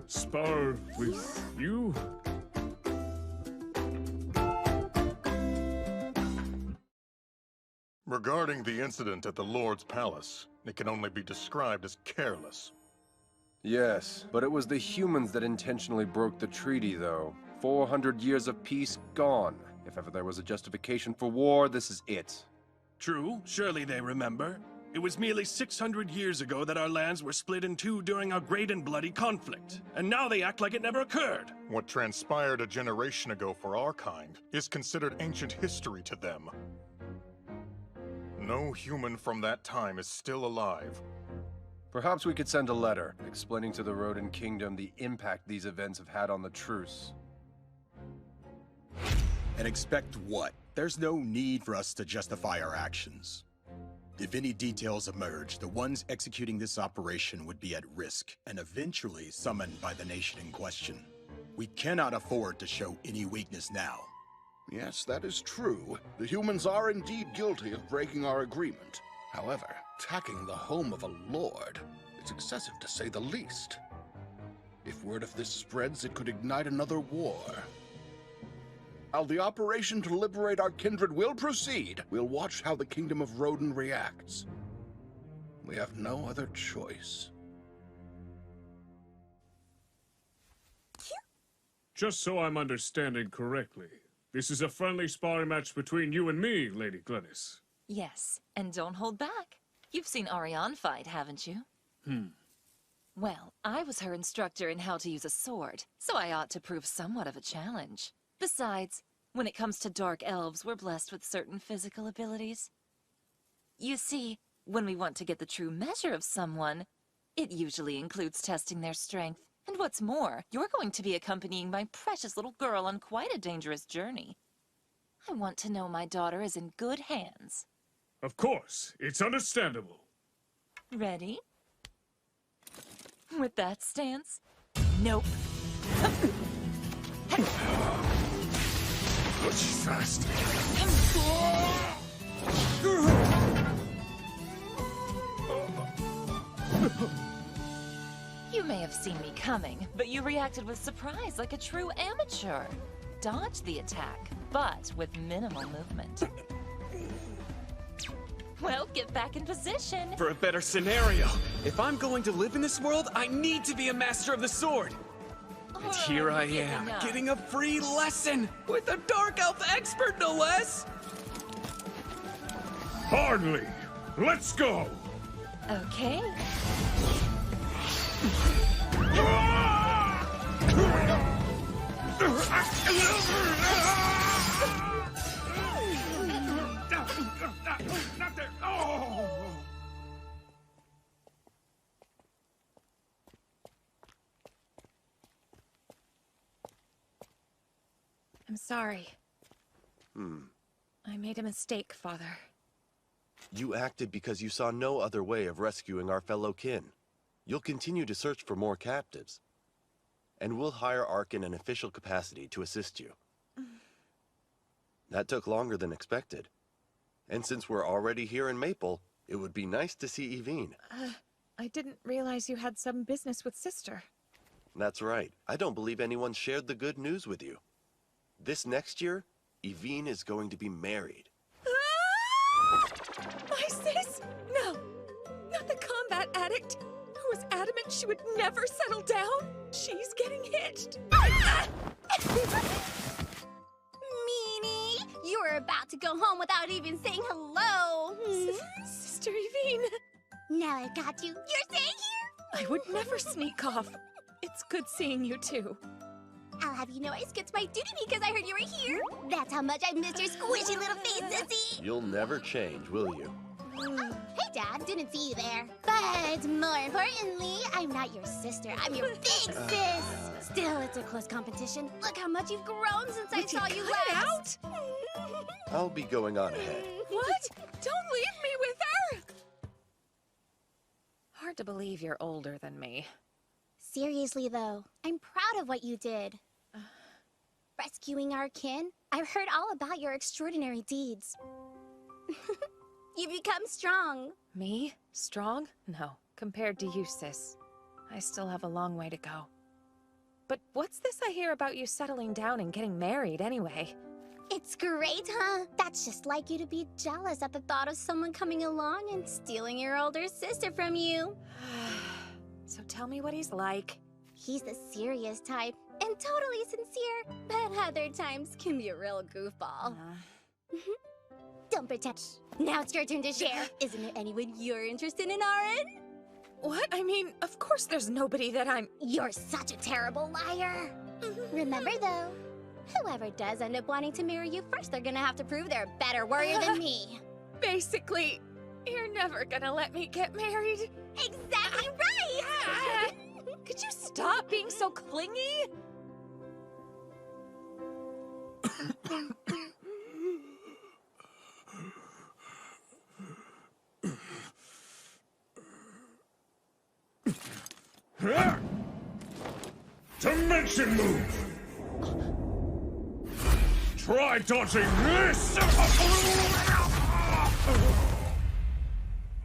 Spar with you? Regarding the incident at the Lord's Palace, it can only be described as careless. Yes, but it was the humans that intentionally broke the treaty, though. 400 years of peace gone. If ever there was a justification for war, this is it. True, surely they remember. It was merely 600 years ago that our lands were split in two during a great and bloody conflict, and now they act like it never occurred. What transpired a generation ago for our kind is considered ancient history to them. No human from that time is still alive. Perhaps we could send a letter explaining to the Rodent Kingdom the impact these events have had on the truce. And expect what? There's no need for us to justify our actions. If any details emerge, the ones executing this operation would be at risk, and eventually summoned by the nation in question. We cannot afford to show any weakness now. Yes, that is true. The humans are indeed guilty of breaking our agreement. However, attacking the home of a lord is excessive to say the least. If word of this spreads, it could ignite another war. While the operation to liberate our kindred will proceed, we'll watch how the Kingdom of Roden reacts. We have no other choice. Just so I'm understanding correctly, this is a friendly sparring match between you and me, Lady Glennis. Yes, and don't hold back. You've seen Ariane fight, haven't you? Well, I was her instructor in how to use a sword, so I ought to prove somewhat of a challenge. Besides, when it comes to dark elves, we're blessed with certain physical abilities. You see, when we want to get the true measure of someone, it usually includes testing their strength. And what's more, you're going to be accompanying my precious little girl on quite a dangerous journey. I want to know my daughter is in good hands. Of course, it's understandable. Ready? With that stance? Nope. Much faster. You may have seen me coming, but you reacted with surprise like a true amateur. Dodged the attack, but with minimal movement. Well, get back in position. For a better scenario, if I'm going to live in this world, I need to be a master of the sword. And here I am, getting a free lesson with a Dark Elf expert, no less. Hardly. Let's go. Okay. Not there. Oh. I'm sorry. I made a mistake, Father. You acted because you saw no other way of rescuing our fellow kin. You'll continue to search for more captives. And we'll hire Ark in an official capacity to assist you. That took longer than expected. And since we're already here in Maple, it would be nice to see Evine. I didn't realize you had some business with Sister. That's right. I don't believe anyone shared the good news with you. This next year, Evine is going to be married. My sis? No, not the combat addict who was adamant she would never settle down. She's getting hitched. Meanie, you were about to go home without even saying hello. Sister Evine. Now I got you. You're staying here? I would never sneak off. It's good seeing you too. I'll have you know I skipped my duty because I heard you were here. That's how much I missed your squishy little face, Sissy. You'll never change, will you? Hey, Dad, didn't see you there. But more importantly, I'm not your sister. I'm your big sis. Still, it's a close competition. Look how much you've grown since I saw you last. I'll be going on ahead. What? Don't leave me with her! Hard to believe you're older than me. Seriously, though, I'm proud of what you did. Rescuing our kin. I've heard all about your extraordinary deeds. You've become strong. Me? Strong? No. Compared to you, sis. I still have a long way to go. But what's this I hear about you settling down and getting married anyway? It's great, huh? That's just like you to be jealous at the thought of someone coming along and stealing your older sister from you. So tell me what he's like. He's the serious type and totally sincere, but other times can be a real goofball. Don't pretend. Now it's your turn to share. Isn't there anyone you're interested in, Aaron? What? I mean, of course there's nobody that I'm... You're such a terrible liar. Remember, though, whoever does end up wanting to marry you first, they're gonna have to prove they're a better warrior than me. Basically, you're never gonna let me get married. Exactly right! Could you stop being so clingy? Dimension move! Try dodging this!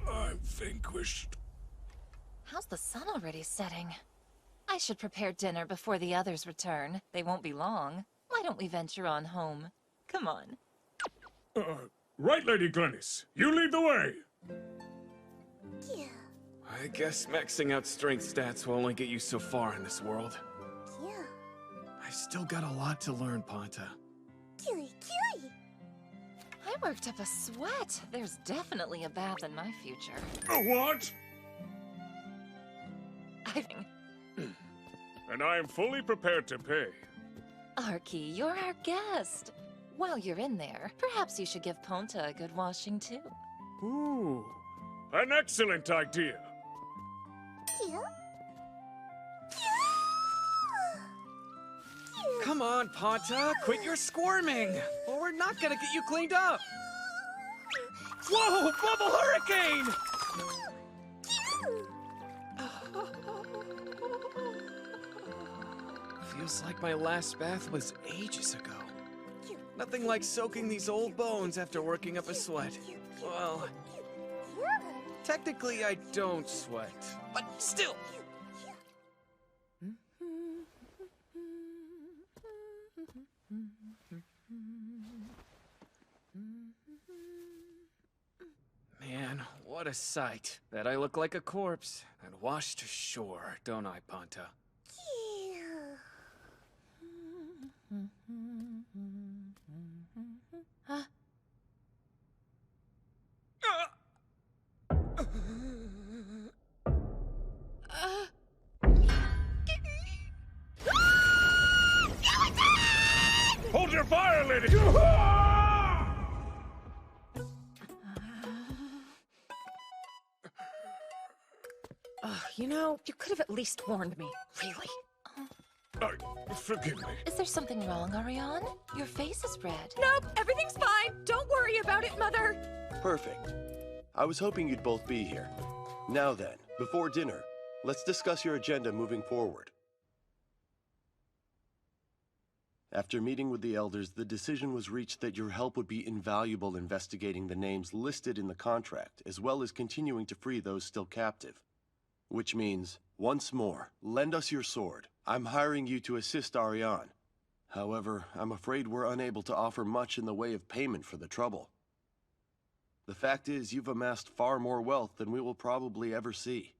I'm vanquished. How's the sun already setting? I should prepare dinner before the others return. They won't be long. Why don't we venture on home? Come on. Right, Lady Glennis. You lead the way. Yeah. I guess maxing out strength stats will only get you so far in this world. Yeah. I still got a lot to learn, Ponta. Killy, killy. I worked up a sweat. There's definitely a bath in my future. A what? I think... And I am fully prepared to pay. Arky, you're our guest. While you're in there, perhaps you should give Ponta a good washing too. Ooh, an excellent idea. Yeah. Come on, Ponta, quit your squirming, or we're not gonna get you cleaned up. Whoa, bubble hurricane! Feels like my last bath was ages ago. Nothing like soaking these old bones after working up a sweat. Well, technically I don't sweat, but still. Man, what a sight. Bet I look like a corpse and washed ashore, don't I, Panta? Huh? Hold your fire, lady! You know, you could have at least warned me. Really. Forgive me. Is there something wrong, Ariane? Your face is red. Nope, everything's fine. Don't worry about it, Mother. Perfect. I was hoping you'd both be here. Now then, before dinner, let's discuss your agenda moving forward. After meeting with the elders, the decision was reached that your help would be invaluable investigating the names listed in the contract, as well as continuing to free those still captive. Which means, once more, lend us your sword. I'm hiring you to assist Ariane. However, I'm afraid we're unable to offer much in the way of payment for the trouble. The fact is, you've amassed far more wealth than we will probably ever see.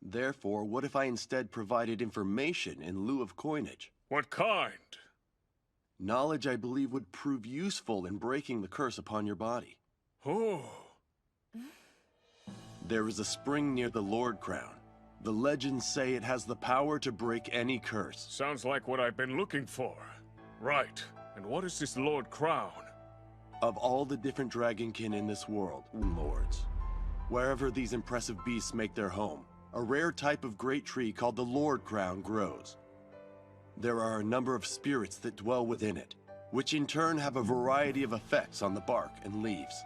Therefore, what if I instead provided information in lieu of coinage? What kind? Knowledge I believe would prove useful in breaking the curse upon your body. Oh. There is a spring near the Lord Crown. The legends say it has the power to break any curse. Sounds like what I've been looking for. Right. And what is this Lord Crown? Of all the different dragonkin in this world, lords, wherever these impressive beasts make their home, a rare type of great tree called the Lord Crown grows. There are a number of spirits that dwell within it, which in turn have a variety of effects on the bark and leaves.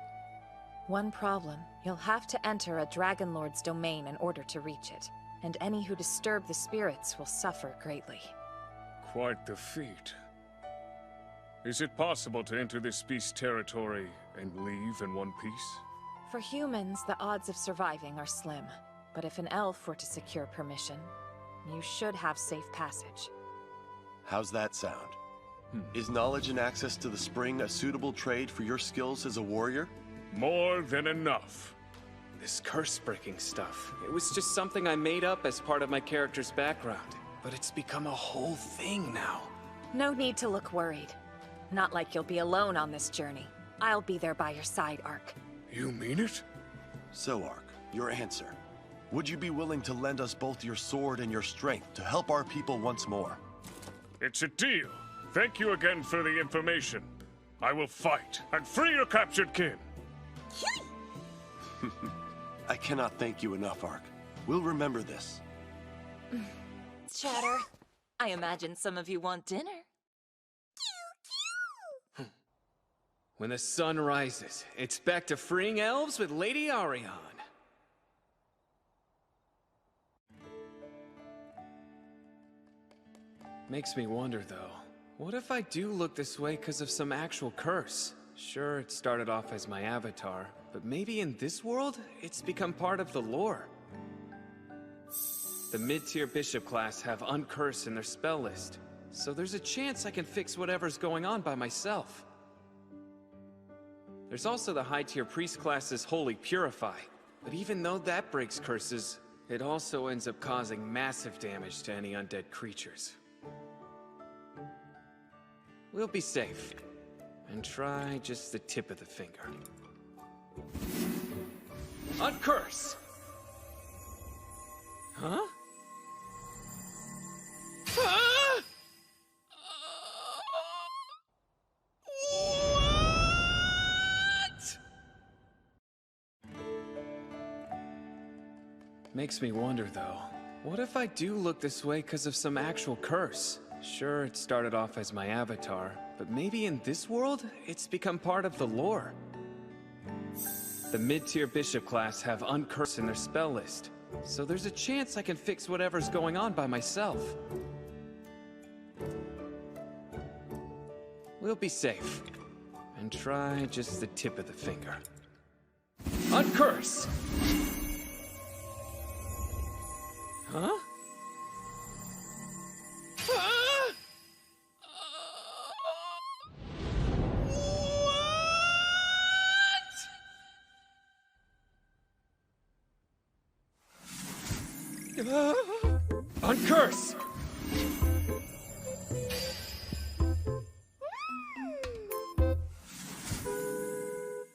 One problem. You'll have to enter a Dragon Lord's domain in order to reach it. And any who disturb the spirits will suffer greatly. Quite the feat. Is it possible to enter this beast's territory and leave in one piece? For humans, the odds of surviving are slim. But if an elf were to secure permission, you should have safe passage. How's that sound? Is knowledge and access to the spring a suitable trade for your skills as a warrior? More than enough. This curse-breaking stuff, it was just something I made up as part of my character's background. But it's become a whole thing now. No need to look worried. Not like you'll be alone on this journey. I'll be there by your side, Ark. You mean it? So, Ark, your answer. Would you be willing to lend us both your sword and your strength to help our people once more? It's a deal. Thank you again for the information. I will fight and free your captured kin. I cannot thank you enough, Ark. We'll remember this. Chatter. I imagine some of you want dinner. When the sun rises, it's back to freeing elves with Lady Ariane. Makes me wonder, though. What if I do look this way because of some actual curse? Sure, it started off as my avatar, but maybe in this world, it's become part of the lore. The mid-tier bishop class have Uncurse in their spell list, so there's a chance I can fix whatever's going on by myself. There's also the high-tier priest class's Holy Purify, but even though that breaks curses, it also ends up causing massive damage to any undead creatures. We'll be safe. And try just the tip of the finger. Uncurse! Huh? Ah! What? Makes me wonder, though. What if I do look this way because of some actual curse? Sure, it started off as my avatar, but maybe in this world, it's become part of the lore. The mid-tier bishop class have Uncurse in their spell list, so there's a chance I can fix whatever's going on by myself. We'll be safe. And try just the tip of the finger. Uncurse! Huh? Uncurse!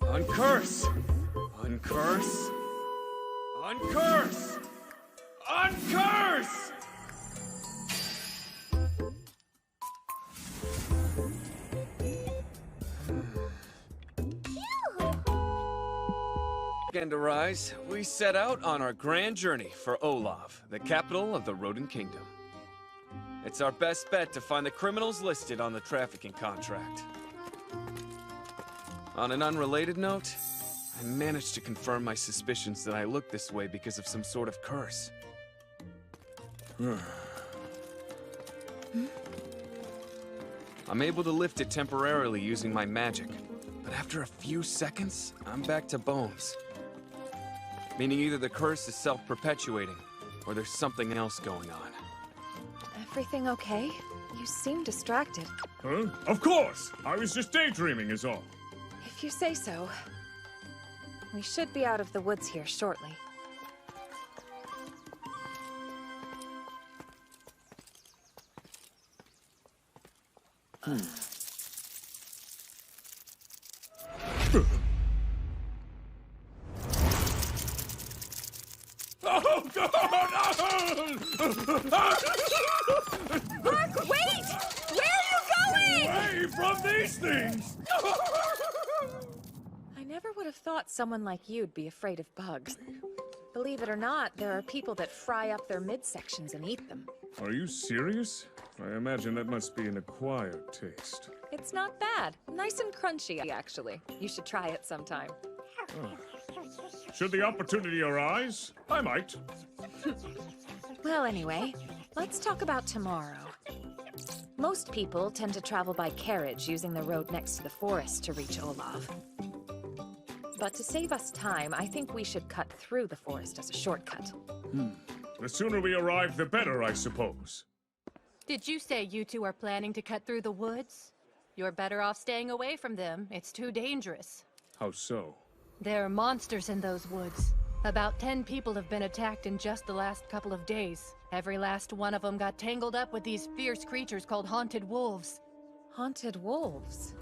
Uncurse! Uncurse! Uncurse! Uncurse! And to rise, we set out on our grand journey for Olav, the capital of the Rodent Kingdom. It's our best bet to find the criminals listed on the trafficking contract. On an unrelated note, I managed to confirm my suspicions that I look this way because of some sort of curse. I'm able to lift it temporarily using my magic, but after a few seconds, I'm back to bones. Meaning either the curse is self-perpetuating, or there's something else going on. Everything okay? You seem distracted. Huh? Of course! I was just daydreaming is all. If you say so. We should be out of the woods here shortly. Oh, God! Mark, wait! Where are you going? Away from these things! I never would have thought someone like you'd be afraid of bugs. Believe it or not, there are people that fry up their midsections and eat them. Are you serious? I imagine that must be an acquired taste. It's not bad. Nice and crunchy, actually. You should try it sometime. Should the opportunity arise, I might. Well, anyway, let's talk about tomorrow. Most people tend to travel by carriage using the road next to the forest to reach Olav. But to save us time, I think we should cut through the forest as a shortcut. The sooner we arrive, the better, I suppose. Did you say you two are planning to cut through the woods? You're better off staying away from them. It's too dangerous. How so? There are monsters in those woods. About 10 people have been attacked in just the last couple of days. Every last one of them got tangled up with these fierce creatures called haunted wolves. Haunted wolves?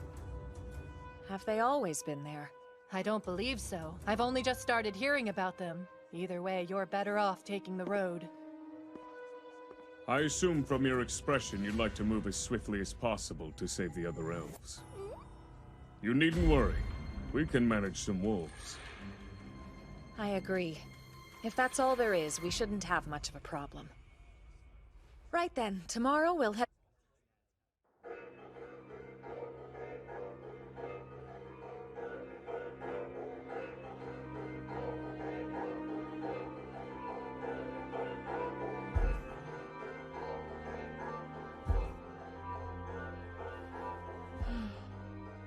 Have they always been there? I don't believe so. I've only just started hearing about them. Either way, you're better off taking the road. I assume from your expression you'd like to move as swiftly as possible to save the other elves. You needn't worry. We can manage some wolves. I agree. If that's all there is, we shouldn't have much of a problem. Right then, tomorrow we'll head...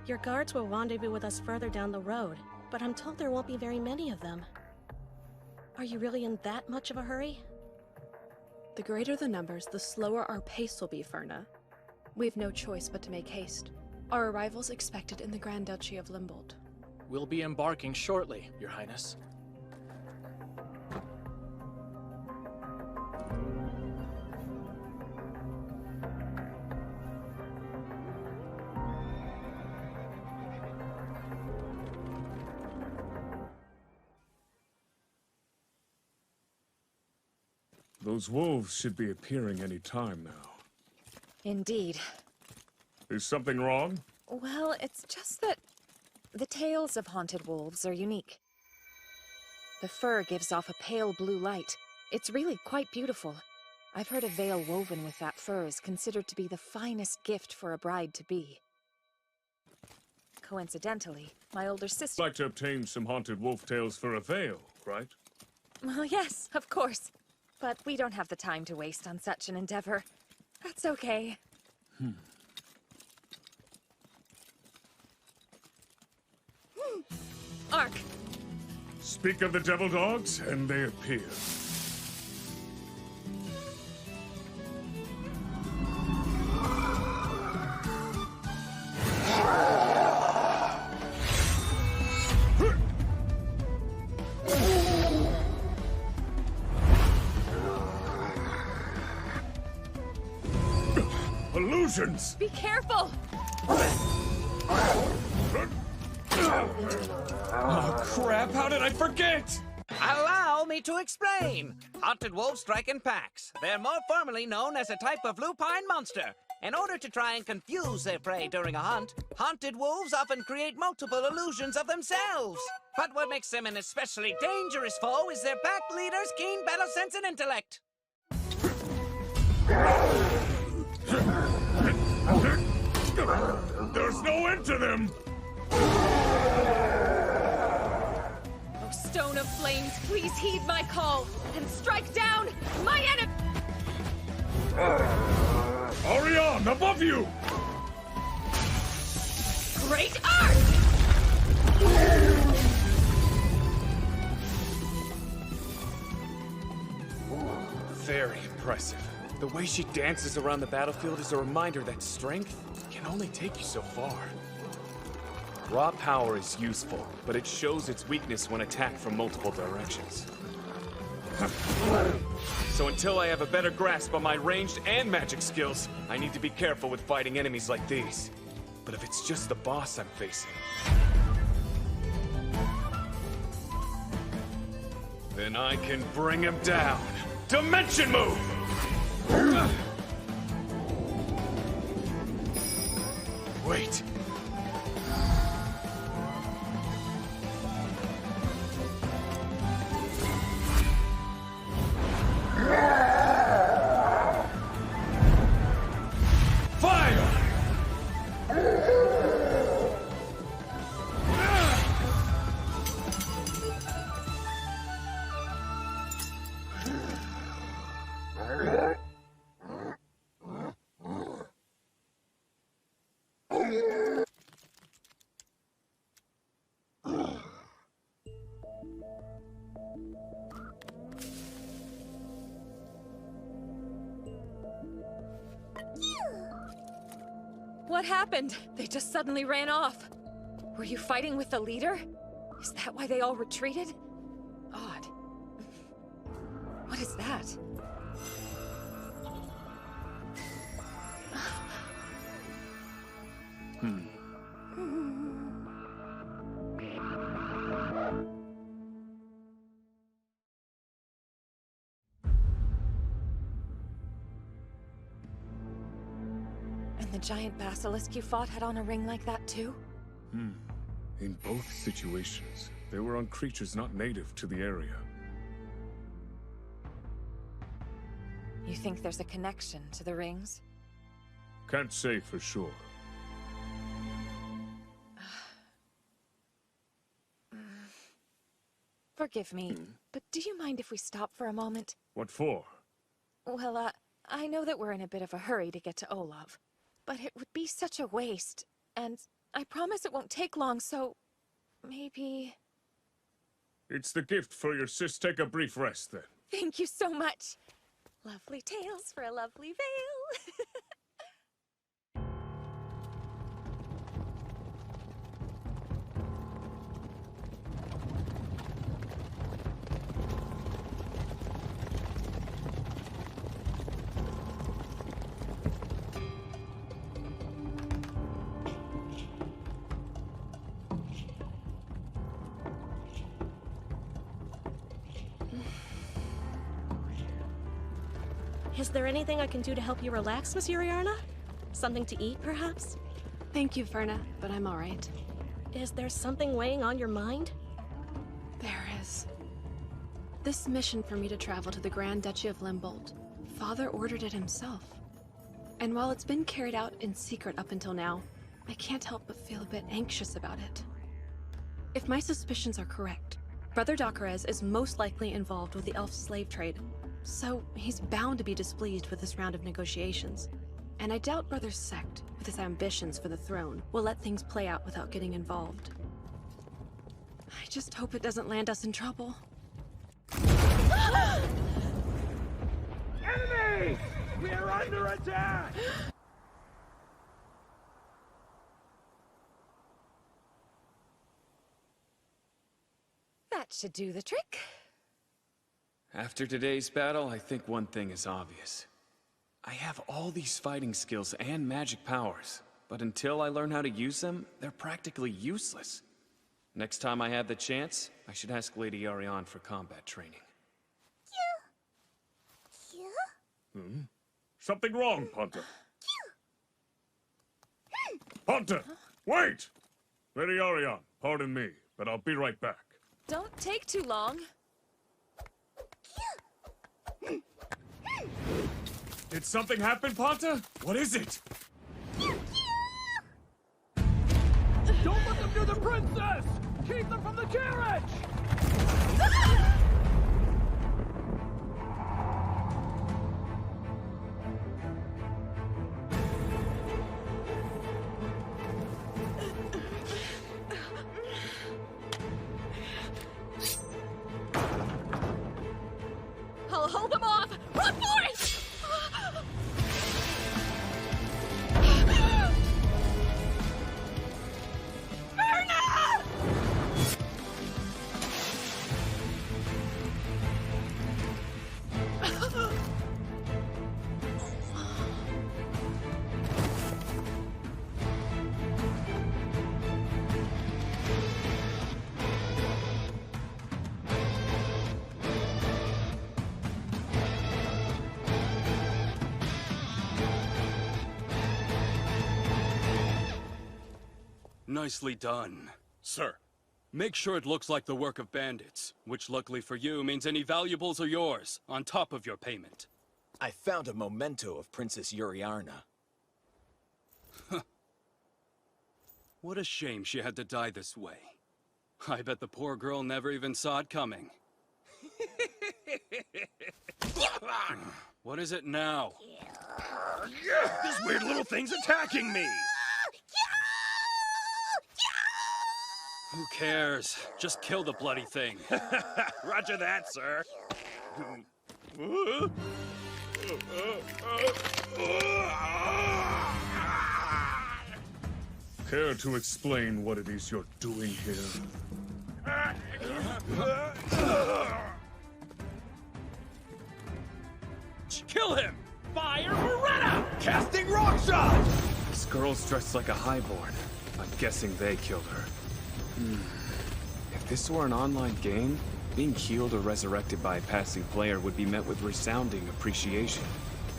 Your guards will rendezvous with us further down the road, but I'm told there won't be very many of them. Are you really in that much of a hurry? The greater the numbers, the slower our pace will be, Ferna. We've no choice but to make haste. Our arrival's expected in the Grand Duchy of Limbold. We'll be embarking shortly, Your Highness. Those wolves should be appearing any time now. Indeed. Is something wrong? Well, it's just that the tales of haunted wolves are unique. The fur gives off a pale blue light. It's really quite beautiful. I've heard a veil woven with that fur is considered to be the finest gift for a bride-to-be. Coincidentally, my older sister... Like to obtain some haunted wolf tales for a veil, right? Well, yes, of course. But we don't have the time to waste on such an endeavor. That's okay. Ark! Speak of the devil dogs, and they appear. Illusions! Be careful! Oh, crap! How did I forget? Allow me to explain. Haunted wolves strike in packs. They're more formally known as a type of lupine monster. In order to try and confuse their prey during a hunt, haunted wolves often create multiple illusions of themselves. But what makes them an especially dangerous foe is their pack leader's keen battle sense and intellect. There's no end to them! Oh, Stone of Flames, please heed my call and strike down my enemy! Orion, above you! Great art! Very impressive. The way she dances around the battlefield is a reminder that strength can only take you so far. Raw power is useful, but it shows its weakness when attacked from multiple directions. So until I have a better grasp on my ranged and magic skills, I need to be careful with fighting enemies like these. But if it's just the boss I'm facing, then I can bring him down. Dimension move! Wait. What happened? They just suddenly ran off. Were you fighting with the leader? Is that why they all retreated? Odd. What is that? And the giant basilisk you fought had on a ring like that too? In both situations, they were on creatures not native to the area. You think there's a connection to the rings? Can't say for sure. Forgive me, but do you mind if we stop for a moment? What for? Well, I know that we're in a bit of a hurry to get to Olav, but it would be such a waste, and I promise it won't take long, so maybe... It's the gift for your sis. Take a brief rest, then. Thank you so much. Lovely tales for a lovely veil. Is there anything I can do to help you relax, Miss Yuriarna? Something to eat, perhaps? Thank you, Ferna, but I'm all right. Is there something weighing on your mind? There is. This mission for me to travel to the Grand Duchy of Limbold, Father ordered it himself. And while it's been carried out in secret up until now, I can't help but feel a bit anxious about it. If my suspicions are correct, Brother Dockerez is most likely involved with the elf slave trade, so he's bound to be displeased with this round of negotiations. And I doubt Brother Sect, with his ambitions for the throne, will let things play out without getting involved. I just hope it doesn't land us in trouble. Enemies! We are under attack! That should do the trick. After today's battle, I think one thing is obvious. I have all these fighting skills and magic powers, but until I learn how to use them, they're practically useless. Next time I have the chance, I should ask Lady Ariane for combat training. Hmm? Something wrong, Ponta. Ponta! Wait! Lady Ariane, pardon me, but I'll be right back. Don't take too long. Did something happen, Ponta? What is it? Don't let them do the princess! Keep them from the carriage! I'll hold them off! Run for it! Nicely done. Sir. Make sure it looks like the work of bandits, which luckily for you means any valuables are yours, on top of your payment. I found a memento of Princess Yuriarna. What a shame she had to die this way. I bet the poor girl never even saw it coming. What is it now? This weird little thing's attacking me! Who cares? Just kill the bloody thing. Roger that, sir. Care to explain what it is you're doing here? Kill him! Fire Beretta! Casting rock shot! This girl's dressed like a highborn. I'm guessing they killed her. If this were an online game, being healed or resurrected by a passing player would be met with resounding appreciation.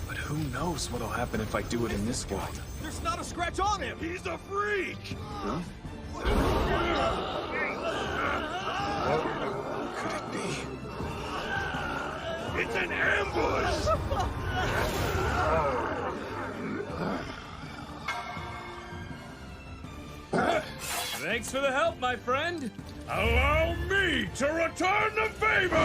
But who knows what'll happen if I do it in this world? There's not a scratch on him! He's a freak! Huh? Could it be? It's an ambush! Thanks for the help, my friend! Allow me to return the favor!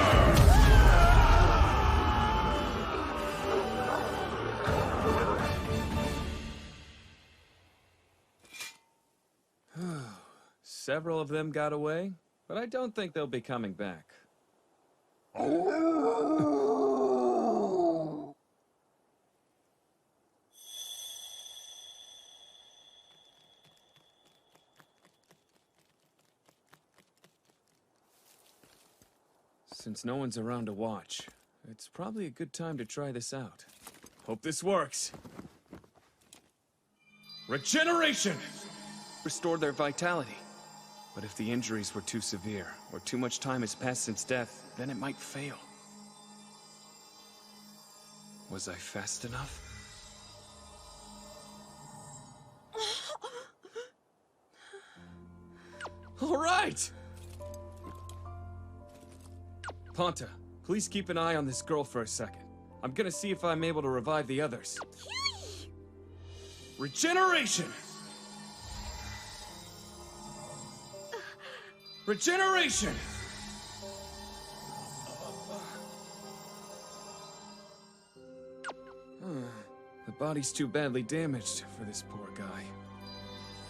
Several of them got away, but I don't think they'll be coming back. Since no one's around to watch, it's probably a good time to try this out. Hope this works. Regeneration! Restored their vitality. But if the injuries were too severe, or too much time has passed since death, then it might fail. Was I fast enough? All right! Ponta, please keep an eye on this girl for a second. I'm gonna see if I'm able to revive the others. Regeneration! Regeneration! body's too badly damaged for this poor guy.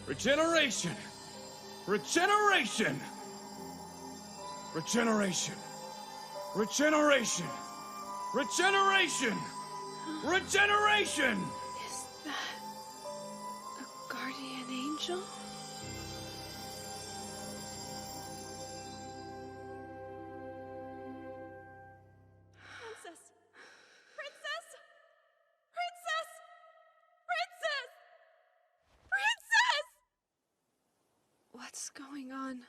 Regeneration! Regeneration! Regeneration! Regeneration! Regeneration! Regeneration! Is that a guardian angel? Princess! Princess! Princess! Princess! Princess! What's going on?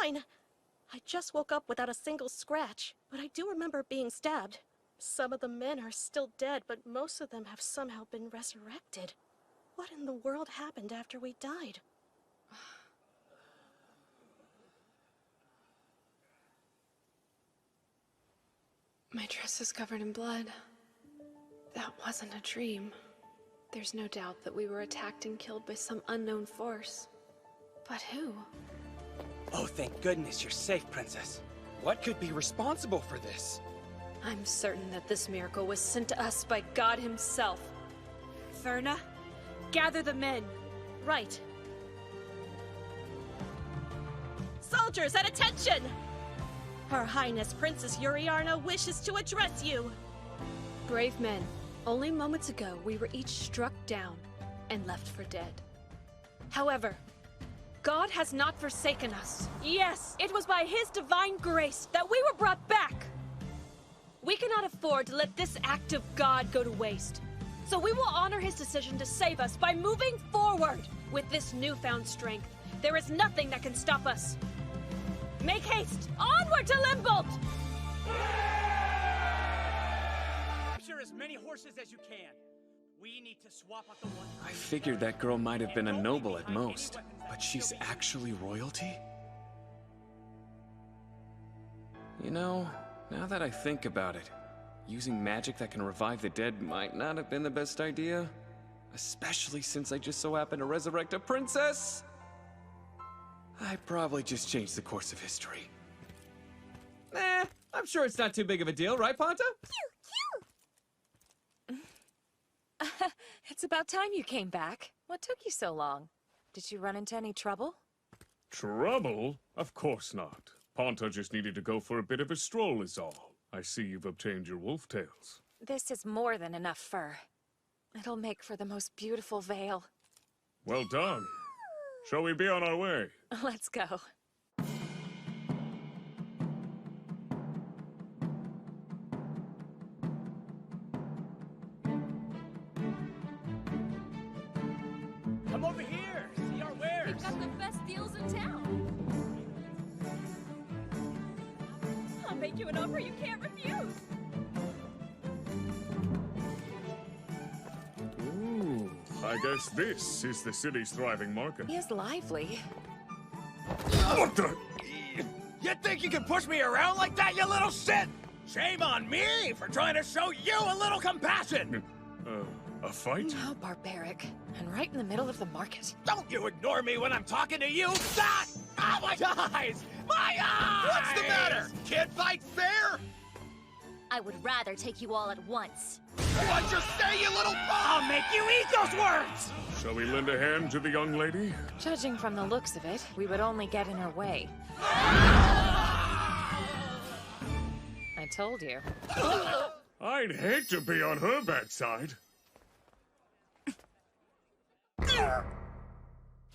Fine. I just woke up without a single scratch, but I do remember being stabbed. Some of the men are still dead, but most of them have somehow been resurrected. What in the world happened after we died? My dress is covered in blood. That wasn't a dream. There's no doubt that we were attacked and killed by some unknown force. But who? Oh, thank goodness you're safe, Princess. What could be responsible for this? I'm certain that this miracle was sent to us by God himself. Verna, gather the men. Right. Soldiers, at attention! Her Highness Princess Yuriarna wishes to address you. Brave men, only moments ago we were each struck down and left for dead. However, God has not forsaken us. Yes, it was by his divine grace that we were brought back. We cannot afford to let this act of God go to waste. So we will honor his decision to save us by moving forward. With this newfound strength, there is nothing that can stop us. Make haste! Onward to Limbolt! Capture as many horses as you can. We need to swap out the one. I figured that girl might have been a noble at most, but she's actually royalty? You know, now that I think about it, using magic that can revive the dead might not have been the best idea. Especially since I just so happened to resurrect a princess. I probably just changed the course of history. I'm sure it's not too big of a deal, right, Ponta? It's about time you came back. What took you so long? Did you run into any trouble? Trouble? Of course not. Ponta just needed to go for a bit of a stroll is all. I see you've obtained your wolf tails. This is more than enough fur. It'll make for the most beautiful veil. Well done. Shall we be on our way? Let's go. Come over here, see our wares. We've got the best deals in town. I'll make you an offer you can't refuse. Ooh, I guess this is the city's thriving market. He is lively. What the? You think you can push me around like that, you little shit? Shame on me for trying to show you a little compassion. A fight? How barbaric. And right in the middle of the market. Don't you ignore me when I'm talking to you. That! Oh, my eyes! My eyes! What's the matter? Can't fight fair? I would rather take you all at once. What'd you say, you little I'll make you eat those words! Shall we lend a hand to the young lady? Judging from the looks of it, we would only get in her way. I told you. I'd hate to be on her bad side.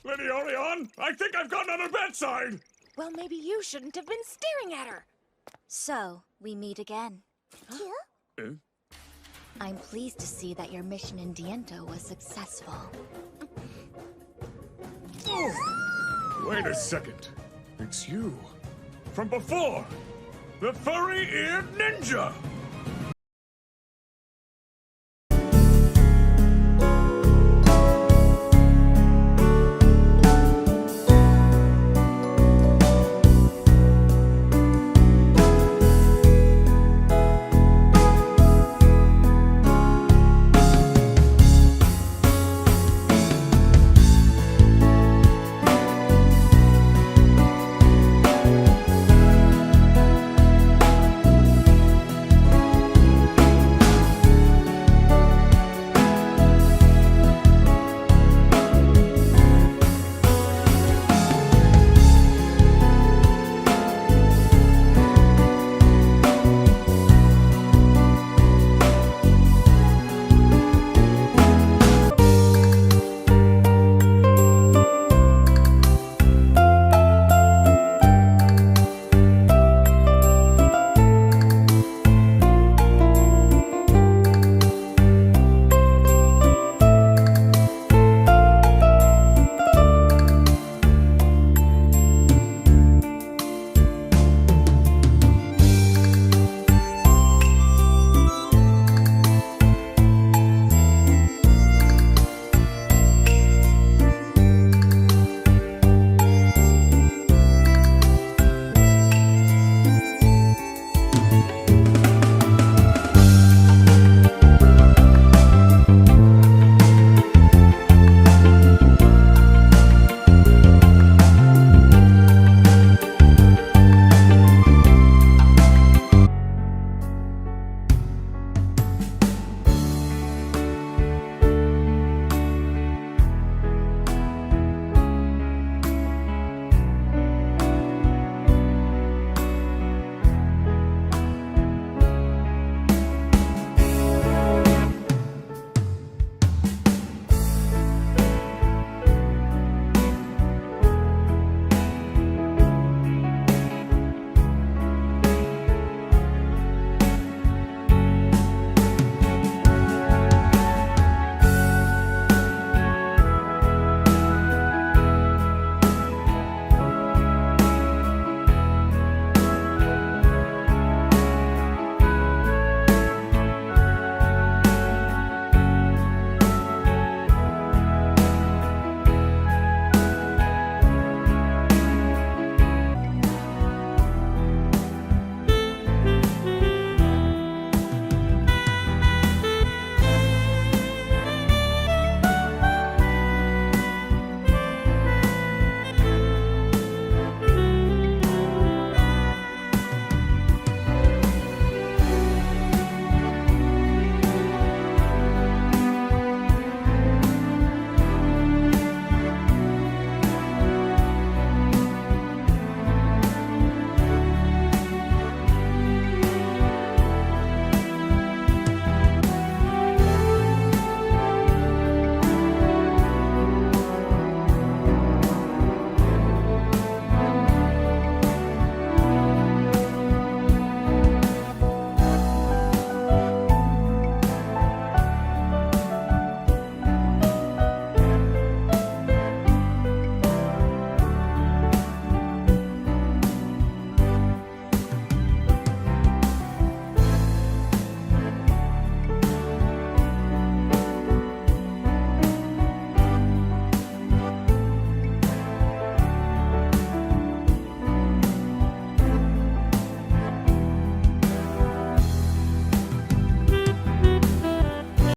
Lady Orion, I think I've gotten on her bad side! Well, maybe you shouldn't have been staring at her. So, we meet again. Eh? I'm pleased to see that your mission in Diento was successful. Wait a second. It's you. From before. The furry-eared ninja!